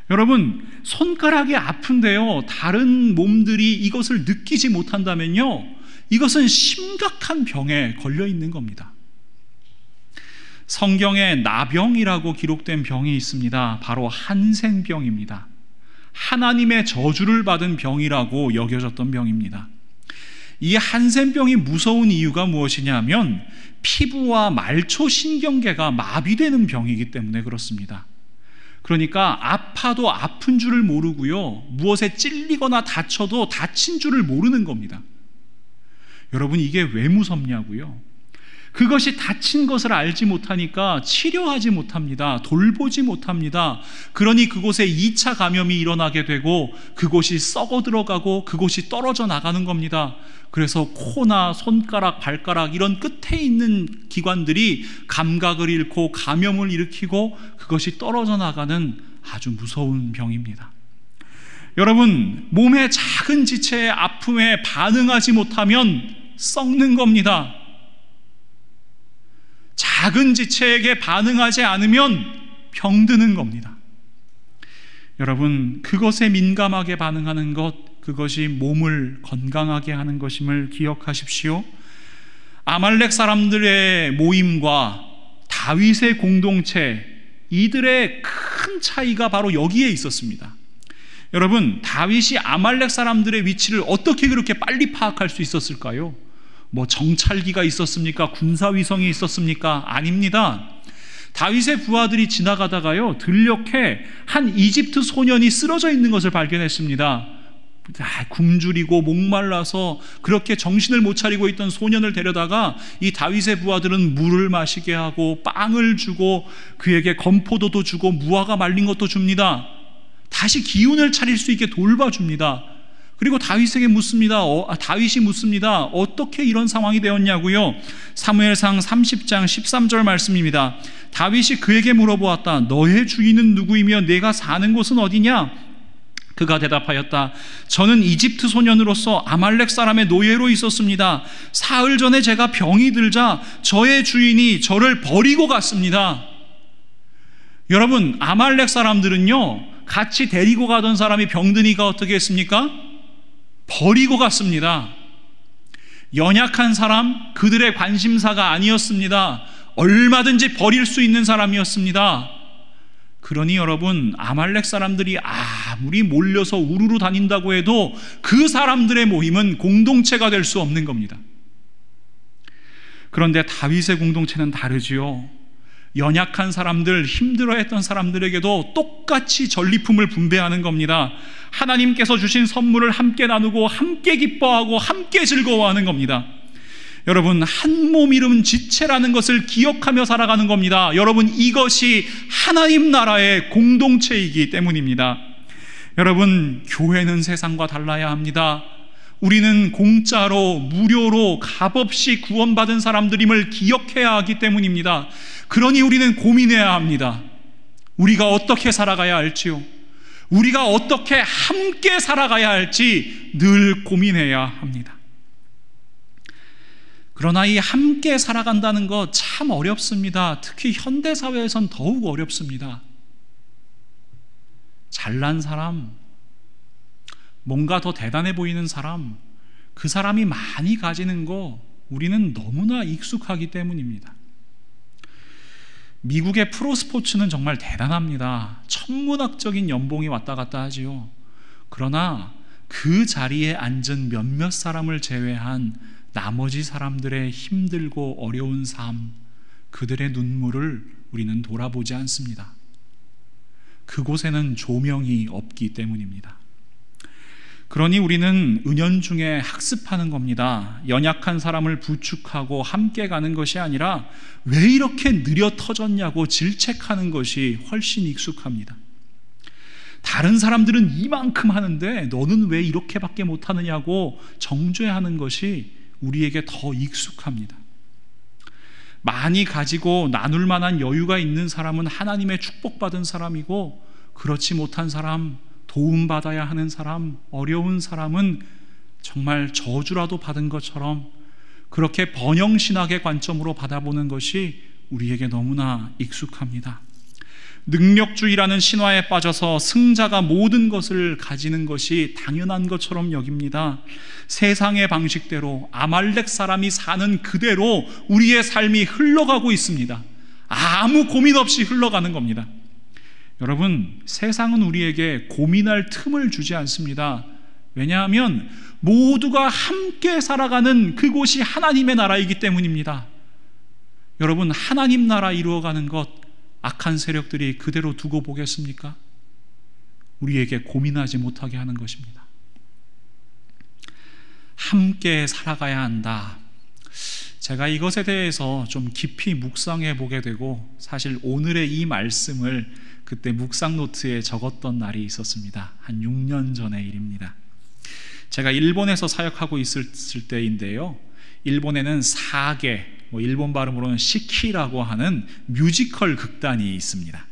여러분, 손가락이 아픈데요, 다른 몸들이 이것을 느끼지 못한다면요, 이것은 심각한 병에 걸려 있는 겁니다. 성경에 나병이라고 기록된 병이 있습니다. 바로 한센병입니다. 하나님의 저주를 받은 병이라고 여겨졌던 병입니다. 이 한센병이 무서운 이유가 무엇이냐면 피부와 말초 신경계가 마비되는 병이기 때문에 그렇습니다. 그러니까 아파도 아픈 줄을 모르고요, 무엇에 찔리거나 다쳐도 다친 줄을 모르는 겁니다. 여러분, 이게 왜 무섭냐고요? 그것이 다친 것을 알지 못하니까 치료하지 못합니다. 돌보지 못합니다. 그러니 그곳에 2차 감염이 일어나게 되고 그곳이 썩어 들어가고 그곳이 떨어져 나가는 겁니다. 그래서 코나 손가락, 발가락 이런 끝에 있는 기관들이 감각을 잃고 감염을 일으키고 그것이 떨어져 나가는 아주 무서운 병입니다. 여러분, 몸의 작은 지체의 아픔에 반응하지 못하면 썩는 겁니다. 작은 지체에게 반응하지 않으면 병드는 겁니다. 여러분, 그것에 민감하게 반응하는 것, 그것이 몸을 건강하게 하는 것임을 기억하십시오. 아말렉 사람들의 모임과 다윗의 공동체, 이들의 큰 차이가 바로 여기에 있었습니다. 여러분, 다윗이 아말렉 사람들의 위치를 어떻게 그렇게 빨리 파악할 수 있었을까요? 정찰기가 있었습니까? 군사위성이 있었습니까? 아닙니다. 다윗의 부하들이 지나가다가요, 들녘에 한 이집트 소년이 쓰러져 있는 것을 발견했습니다. 굶주리고 목말라서 그렇게 정신을 못 차리고 있던 소년을 데려다가 이 다윗의 부하들은 물을 마시게 하고 빵을 주고 그에게 건포도도 주고 무화과 말린 것도 줍니다. 다시 기운을 차릴 수 있게 돌봐줍니다. 그리고 다윗이 묻습니다. 어떻게 이런 상황이 되었냐고요? 사무엘상 30장 13절 말씀입니다. 다윗이 그에게 물어보았다. 너의 주인은 누구이며 내가 사는 곳은 어디냐? 그가 대답하였다. 저는 이집트 소년으로서 아말렉 사람의 노예로 있었습니다. 사흘 전에 제가 병이 들자 저의 주인이 저를 버리고 갔습니다. 여러분, 아말렉 사람들은요, 같이 데리고 가던 사람이 병드니까 어떻게 했습니까? 버리고 갔습니다. 연약한 사람, 그들의 관심사가 아니었습니다. 얼마든지 버릴 수 있는 사람이었습니다. 그러니 여러분, 아말렉 사람들이 아무리 몰려서 우르르 다닌다고 해도 그 사람들의 모임은 공동체가 될 수 없는 겁니다. 그런데 다윗의 공동체는 다르지요. 연약한 사람들, 힘들어했던 사람들에게도 똑같이 전리품을 분배하는 겁니다. 하나님께서 주신 선물을 함께 나누고 함께 기뻐하고 함께 즐거워하는 겁니다. 여러분, 한 몸 이름 지체라는 것을 기억하며 살아가는 겁니다. 여러분, 이것이 하나님 나라의 공동체이기 때문입니다. 여러분, 교회는 세상과 달라야 합니다. 우리는 공짜로, 무료로, 값없이 구원받은 사람들임을 기억해야 하기 때문입니다. 그러니 우리는 고민해야 합니다. 우리가 어떻게 살아가야 할지요? 우리가 어떻게 함께 살아가야 할지 늘 고민해야 합니다. 그러나 이 함께 살아간다는 것 참 어렵습니다. 특히 현대사회에선 더욱 어렵습니다. 잘난 사람, 뭔가 더 대단해 보이는 사람, 그 사람이 많이 가지는 거 우리는 너무나 익숙하기 때문입니다. 미국의 프로스포츠는 정말 대단합니다. 천문학적인 연봉이 왔다 갔다 하지요. 그러나 그 자리에 앉은 몇몇 사람을 제외한 나머지 사람들의 힘들고 어려운 삶, 그들의 눈물을 우리는 돌아보지 않습니다. 그곳에는 조명이 없기 때문입니다. 그러니 우리는 은연중에 학습하는 겁니다. 연약한 사람을 부축하고 함께 가는 것이 아니라 왜 이렇게 느려 터졌냐고 질책하는 것이 훨씬 익숙합니다. 다른 사람들은 이만큼 하는데 너는 왜 이렇게밖에 못하느냐고 정죄하는 것이 우리에게 더 익숙합니다. 많이 가지고 나눌 만한 여유가 있는 사람은 하나님의 축복받은 사람이고, 그렇지 못한 사람, 도움받아야 하는 사람, 어려운 사람은 정말 저주라도 받은 것처럼 그렇게 번영신학의 관점으로 받아보는 것이 우리에게 너무나 익숙합니다. 능력주의라는 신화에 빠져서 승자가 모든 것을 가지는 것이 당연한 것처럼 여깁니다. 세상의 방식대로, 아말렉 사람이 사는 그대로 우리의 삶이 흘러가고 있습니다. 아무 고민 없이 흘러가는 겁니다. 여러분, 세상은 우리에게 고민할 틈을 주지 않습니다. 왜냐하면 모두가 함께 살아가는 그곳이 하나님의 나라이기 때문입니다. 여러분, 하나님 나라 이루어가는 것 악한 세력들이 그대로 두고 보겠습니까? 우리에게 고민하지 못하게 하는 것입니다. 함께 살아가야 한다. 제가 이것에 대해서 좀 깊이 묵상해 보게 되고, 사실 오늘의 이 말씀을 그때 묵상 노트에 적었던 날이 있었습니다. 한 6년 전의 일입니다. 제가 일본에서 사역하고 있을 때인데요, 일본에는 사계, 일본 발음으로는 시키라고 하는 뮤지컬 극단이 있습니다.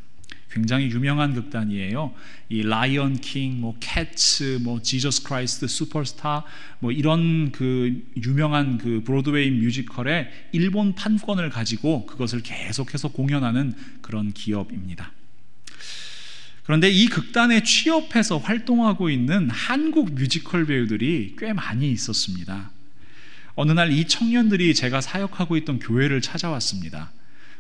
굉장히 유명한 극단이에요. 이 라이언 킹, 캐츠, 지저스 크라이스트 슈퍼스타, 이런 그 유명한 그 브로드웨이 뮤지컬의 일본 판권을 가지고 그것을 계속해서 공연하는 그런 기업입니다. 그런데 이 극단에 취업해서 활동하고 있는 한국 뮤지컬 배우들이 꽤 많이 있었습니다. 어느 날 이 청년들이 제가 사역하고 있던 교회를 찾아왔습니다.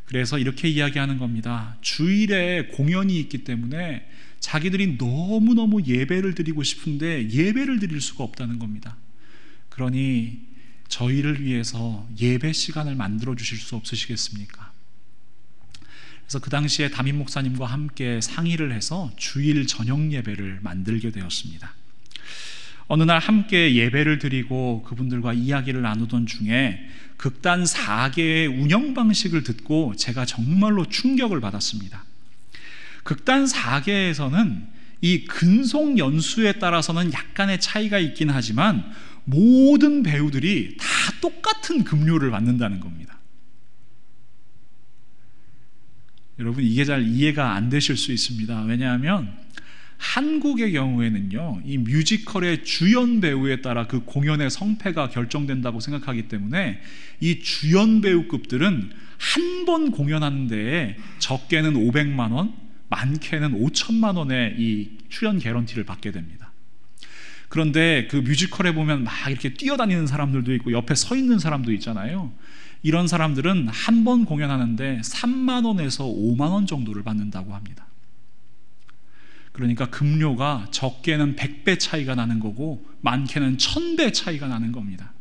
그래서 이렇게 이야기하는 겁니다. 주일에 공연이 있기 때문에 자기들이 너무너무 예배를 드리고 싶은데 예배를 드릴 수가 없다는 겁니다. 그러니 저희를 위해서 예배 시간을 만들어 주실 수 없으시겠습니까? 그래서 그 당시에 담임 목사님과 함께 상의를 해서 주일 저녁 예배를 만들게 되었습니다. 어느 날 함께 예배를 드리고 그분들과 이야기를 나누던 중에 극단 4개의 운영 방식을 듣고 제가 정말로 충격을 받았습니다. 극단 4개에서는 이 근속 연수에 따라서는 약간의 차이가 있긴 하지만 모든 배우들이 다 똑같은 급료를 받는다는 겁니다. 여러분, 이게 잘 이해가 안 되실 수 있습니다. 왜냐하면 한국의 경우에는요, 이 뮤지컬의 주연 배우에 따라 그 공연의 성패가 결정된다고 생각하기 때문에 이 주연 배우급들은 한 번 공연하는 데에 적게는 500만 원, 많게는 5천만 원의 이 출연 개런티를 받게 됩니다. 그런데 그 뮤지컬에 보면 막 이렇게 뛰어다니는 사람들도 있고 옆에 서 있는 사람도 있잖아요. 이런 사람들은 한 번 공연하는데 3만 원에서 5만 원 정도를 받는다고 합니다. 그러니까 급료가 적게는 100배 차이가 나는 거고 많게는 1000배 차이가 나는 겁니다.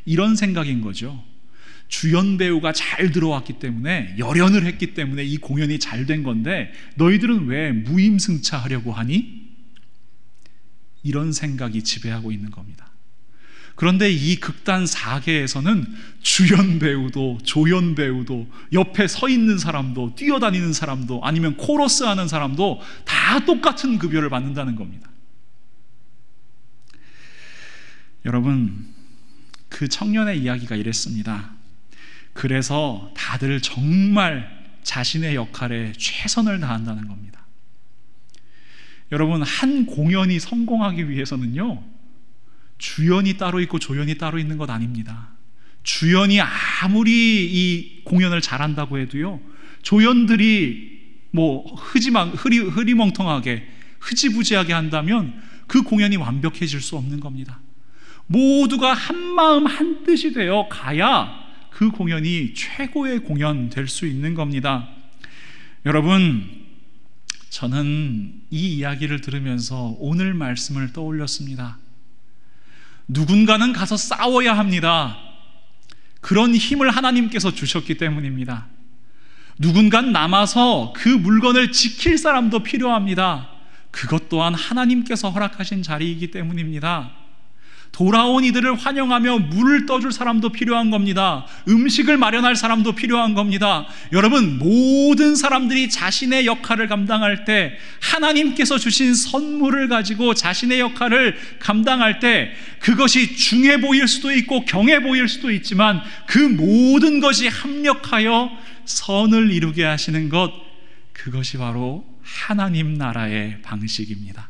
이런 생각인 거죠. 주연 배우가 잘 들어왔기 때문에, 열연을 했기 때문에 이 공연이 잘 된 건데 너희들은 왜 무임승차하려고 하니? 이런 생각이 지배하고 있는 겁니다. 그런데 이 극단 4계에서는 주연 배우도 조연 배우도 옆에 서 있는 사람도 뛰어다니는 사람도 아니면 코러스 하는 사람도 다 똑같은 급여를 받는다는 겁니다. 여러분, 그 청년의 이야기가 이랬습니다. 그래서 다들 정말 자신의 역할에 최선을 다한다는 겁니다. 여러분, 한 공연이 성공하기 위해서는요, 주연이 따로 있고 조연이 따로 있는 것 아닙니다. 주연이 아무리 이 공연을 잘한다고 해도요, 조연들이 뭐 흐리멍텅하게 흐지부지하게 한다면 그 공연이 완벽해질 수 없는 겁니다. 모두가 한마음 한뜻이 되어 가야 그 공연이 최고의 공연 될 수 있는 겁니다. 여러분, 저는 이 이야기를 들으면서 오늘 말씀을 떠올렸습니다. 누군가는 가서 싸워야 합니다. 그런 힘을 하나님께서 주셨기 때문입니다. 누군가는 남아서 그 물건을 지킬 사람도 필요합니다. 그것 또한 하나님께서 허락하신 자리이기 때문입니다. 돌아온 이들을 환영하며 물을 떠줄 사람도 필요한 겁니다. 음식을 마련할 사람도 필요한 겁니다. 여러분, 모든 사람들이 자신의 역할을 감당할 때, 하나님께서 주신 선물을 가지고 자신의 역할을 감당할 때, 그것이 중해 보일 수도 있고 경해 보일 수도 있지만 그 모든 것이 합력하여 선을 이루게 하시는 것, 그것이 바로 하나님 나라의 방식입니다.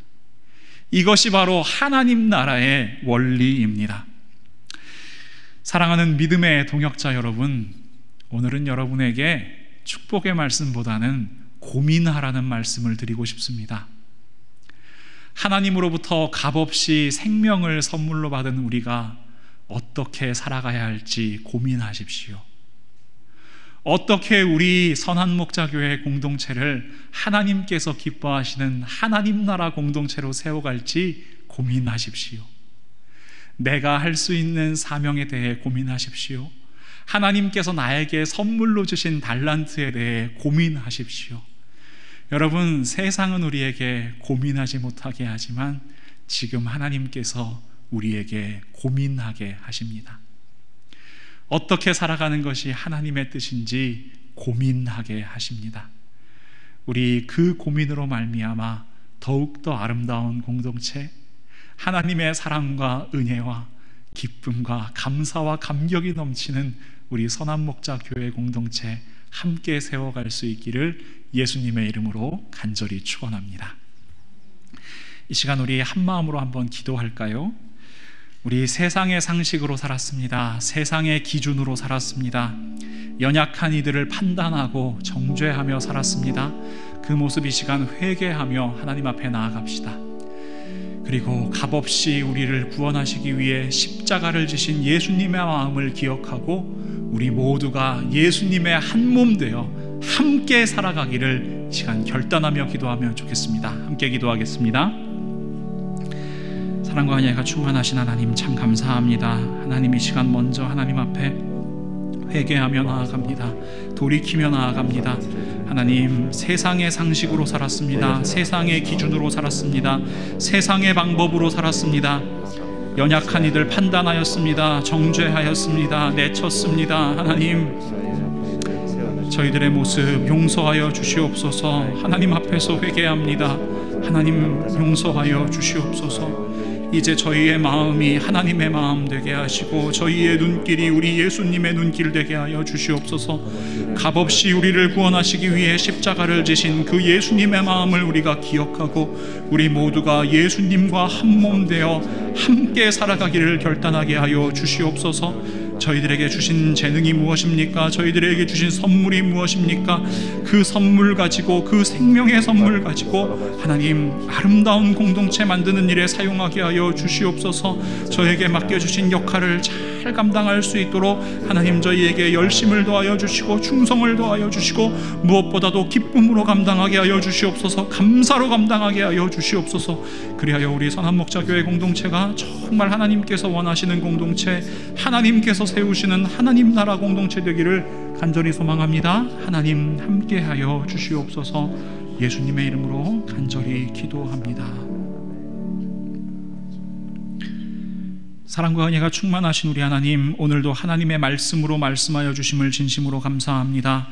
이것이 바로 하나님 나라의 원리입니다. 사랑하는 믿음의 동역자 여러분, 오늘은 여러분에게 축복의 말씀보다는 고민하라는 말씀을 드리고 싶습니다. 하나님으로부터 값없이 생명을 선물로 받은 우리가 어떻게 살아가야 할지 고민하십시오. 어떻게 우리 선한목자교회 공동체를 하나님께서 기뻐하시는 하나님 나라 공동체로 세워갈지 고민하십시오. 내가 할 수 있는 사명에 대해 고민하십시오. 하나님께서 나에게 선물로 주신 달란트에 대해 고민하십시오. 여러분, 세상은 우리에게 고민하지 못하게 하지만 지금 하나님께서 우리에게 고민하게 하십니다. 어떻게 살아가는 것이 하나님의 뜻인지 고민하게 하십니다. 우리 그 고민으로 말미암아 더욱더 아름다운 공동체, 하나님의 사랑과 은혜와 기쁨과 감사와 감격이 넘치는 우리 선한목자교회 공동체 함께 세워갈 수 있기를 예수님의 이름으로 간절히 축원합니다. 이 시간 우리 한마음으로 한번 기도할까요? 우리 세상의 상식으로 살았습니다. 세상의 기준으로 살았습니다. 연약한 이들을 판단하고 정죄하며 살았습니다. 그 모습 이 시간 회개하며 하나님 앞에 나아갑시다. 그리고 값없이 우리를 구원하시기 위해 십자가를 지신 예수님의 마음을 기억하고 우리 모두가 예수님의 한 몸 되어 함께 살아가기를 시간 결단하며 기도하면 좋겠습니다. 함께 기도하겠습니다. 사랑과 은혜가 충만하신 하나님, 참 감사합니다. 하나님, 이 시간 먼저 하나님 앞에 회개하며 나아갑니다. 돌이키며 나아갑니다. 하나님, 세상의 상식으로 살았습니다. 세상의 기준으로 살았습니다. 세상의 방법으로 살았습니다. 연약한 이들 판단하였습니다. 정죄하였습니다. 내쳤습니다. 하나님, 저희들의 모습 용서하여 주시옵소서. 하나님 앞에서 회개합니다. 하나님 용서하여 주시옵소서. 이제 저희의 마음이 하나님의 마음 되게 하시고 저희의 눈길이 우리 예수님의 눈길 되게 하여 주시옵소서. 값없이 우리를 구원하시기 위해 십자가를 지신 그 예수님의 마음을 우리가 기억하고 우리 모두가 예수님과 한 몸 되어 함께 살아가기를 결단하게 하여 주시옵소서. 저희들에게 주신 재능이 무엇입니까? 저희들에게 주신 선물이 무엇입니까? 그 선물 가지고, 그 생명의 선물 가지고 하나님 아름다운 공동체 만드는 일에 사용하게 하여 주시옵소서. 저에게 맡겨주신 역할을 잘 감당할 수 있도록 하나님 저희에게 열심을 더하여 주시고 충성을 더하여 주시고 무엇보다도 기쁨으로 감당하게 하여 주시옵소서. 감사로 감당하게 하여 주시옵소서. 그리하여 우리 선한목자교회 공동체가 정말 하나님께서 원하시는 공동체, 하나님께서 세우시는 하나님 나라 공동체 되기를 간절히 소망합니다. 하나님 함께하여 주시옵소서. 예수님의 이름으로 간절히 기도합니다. 사랑과 은혜가 충만하신 우리 하나님, 오늘도 하나님의 말씀으로 말씀하여 주심을 진심으로 감사합니다.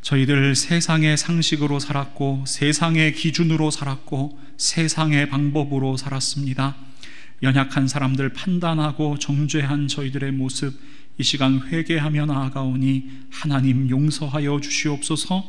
저희들 세상의 상식으로 살았고 세상의 기준으로 살았고 세상의 방법으로 살았습니다. 연약한 사람들 판단하고 정죄한 저희들의 모습, 이 시간 회개하며 나아가오니 하나님 용서하여 주시옵소서.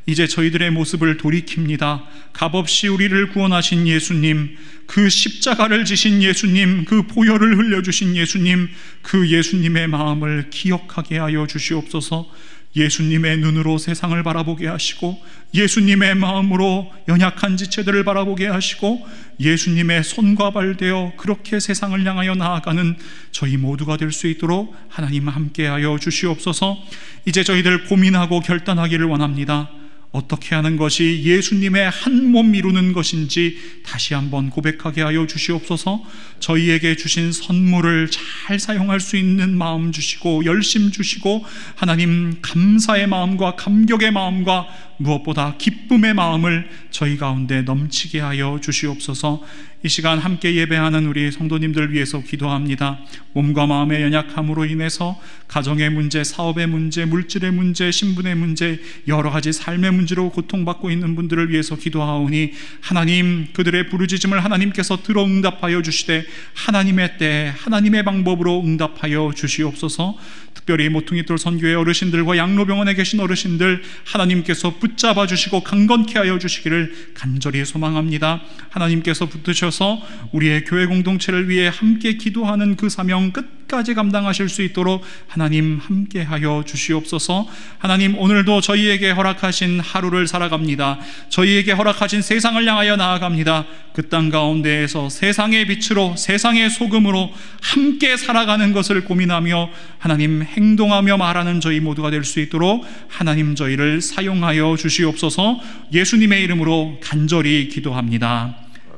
이제 저희들의 모습을 돌이킵니다. 값없이 우리를 구원하신 예수님, 그 십자가를 지신 예수님, 그 보혈을 흘려주신 예수님, 그 예수님의 마음을 기억하게 하여 주시옵소서. 예수님의 눈으로 세상을 바라보게 하시고 예수님의 마음으로 연약한 지체들을 바라보게 하시고 예수님의 손과 발 되어 그렇게 세상을 향하여 나아가는 저희 모두가 될 수 있도록 하나님 함께하여 주시옵소서. 이제 저희들 고민하고 결단하기를 원합니다. 어떻게 하는 것이 예수님의 한 몸 이루는 것인지 다시 한번 고백하게 하여 주시옵소서. 저희에게 주신 선물을 잘 사용할 수 있는 마음 주시고 열심 주시고 하나님 감사의 마음과 감격의 마음과 무엇보다 기쁨의 마음을 저희 가운데 넘치게 하여 주시옵소서. 이 시간 함께 예배하는 우리 성도님들 위해서 기도합니다. 몸과 마음의 연약함으로 인해서 가정의 문제, 사업의 문제, 물질의 문제, 신분의 문제, 여러 가지 삶의 문제로 고통받고 있는 분들을 위해서 기도하오니 하나님 그들의 부르짖음을 하나님께서 들어 응답하여 주시되 하나님의 때 하나님의 방법으로 응답하여 주시옵소서. 특별히 모퉁이돌 선교회 어르신들과 양로병원에 계신 어르신들 하나님께서 붙잡아 주시고 강건케 하여 주시기를 간절히 소망합니다. 하나님께서 붙드셔서 우리의 교회 공동체를 위해 함께 기도하는 그 사명 끝까지 감당하실 수 있도록 하나님 함께 하여 주시옵소서. 하나님 오늘도 저희에게 허락하신 하루를 살아갑니다. 저희에게 허락하신 세상을 향하여 나아갑니다. 그 땅 가운데에서 세상의 빛으로 세상의 소금으로 함께 살아가는 것을 고민하며 하나님 행동하며 말하는 저희 모두가 될 수 있도록 하나님 저희를 사용하여 주시옵소서. 예수님의 이름으로 간절히 기도합니다.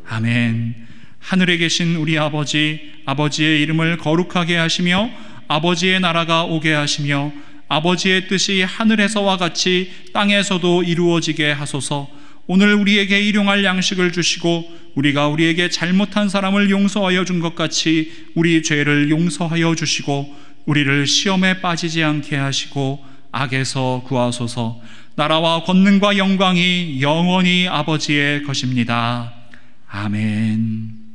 아멘. 하늘에 계신 우리 아버지, 아버지의 이름을 거룩하게 하시며 아버지의 나라가 오게 하시며 아버지의 뜻이 하늘에서와 같이 땅에서도 이루어지게 하소서. 오늘 우리에게 일용할 양식을 주시고 우리가 우리에게 잘못한 사람을 용서하여 준 것 같이 우리 죄를 용서하여 주시고 우리를 시험에 빠지지 않게 하시고 악에서 구하소서. 나라와 권능과 영광이 영원히 아버지의 것입니다. 아멘.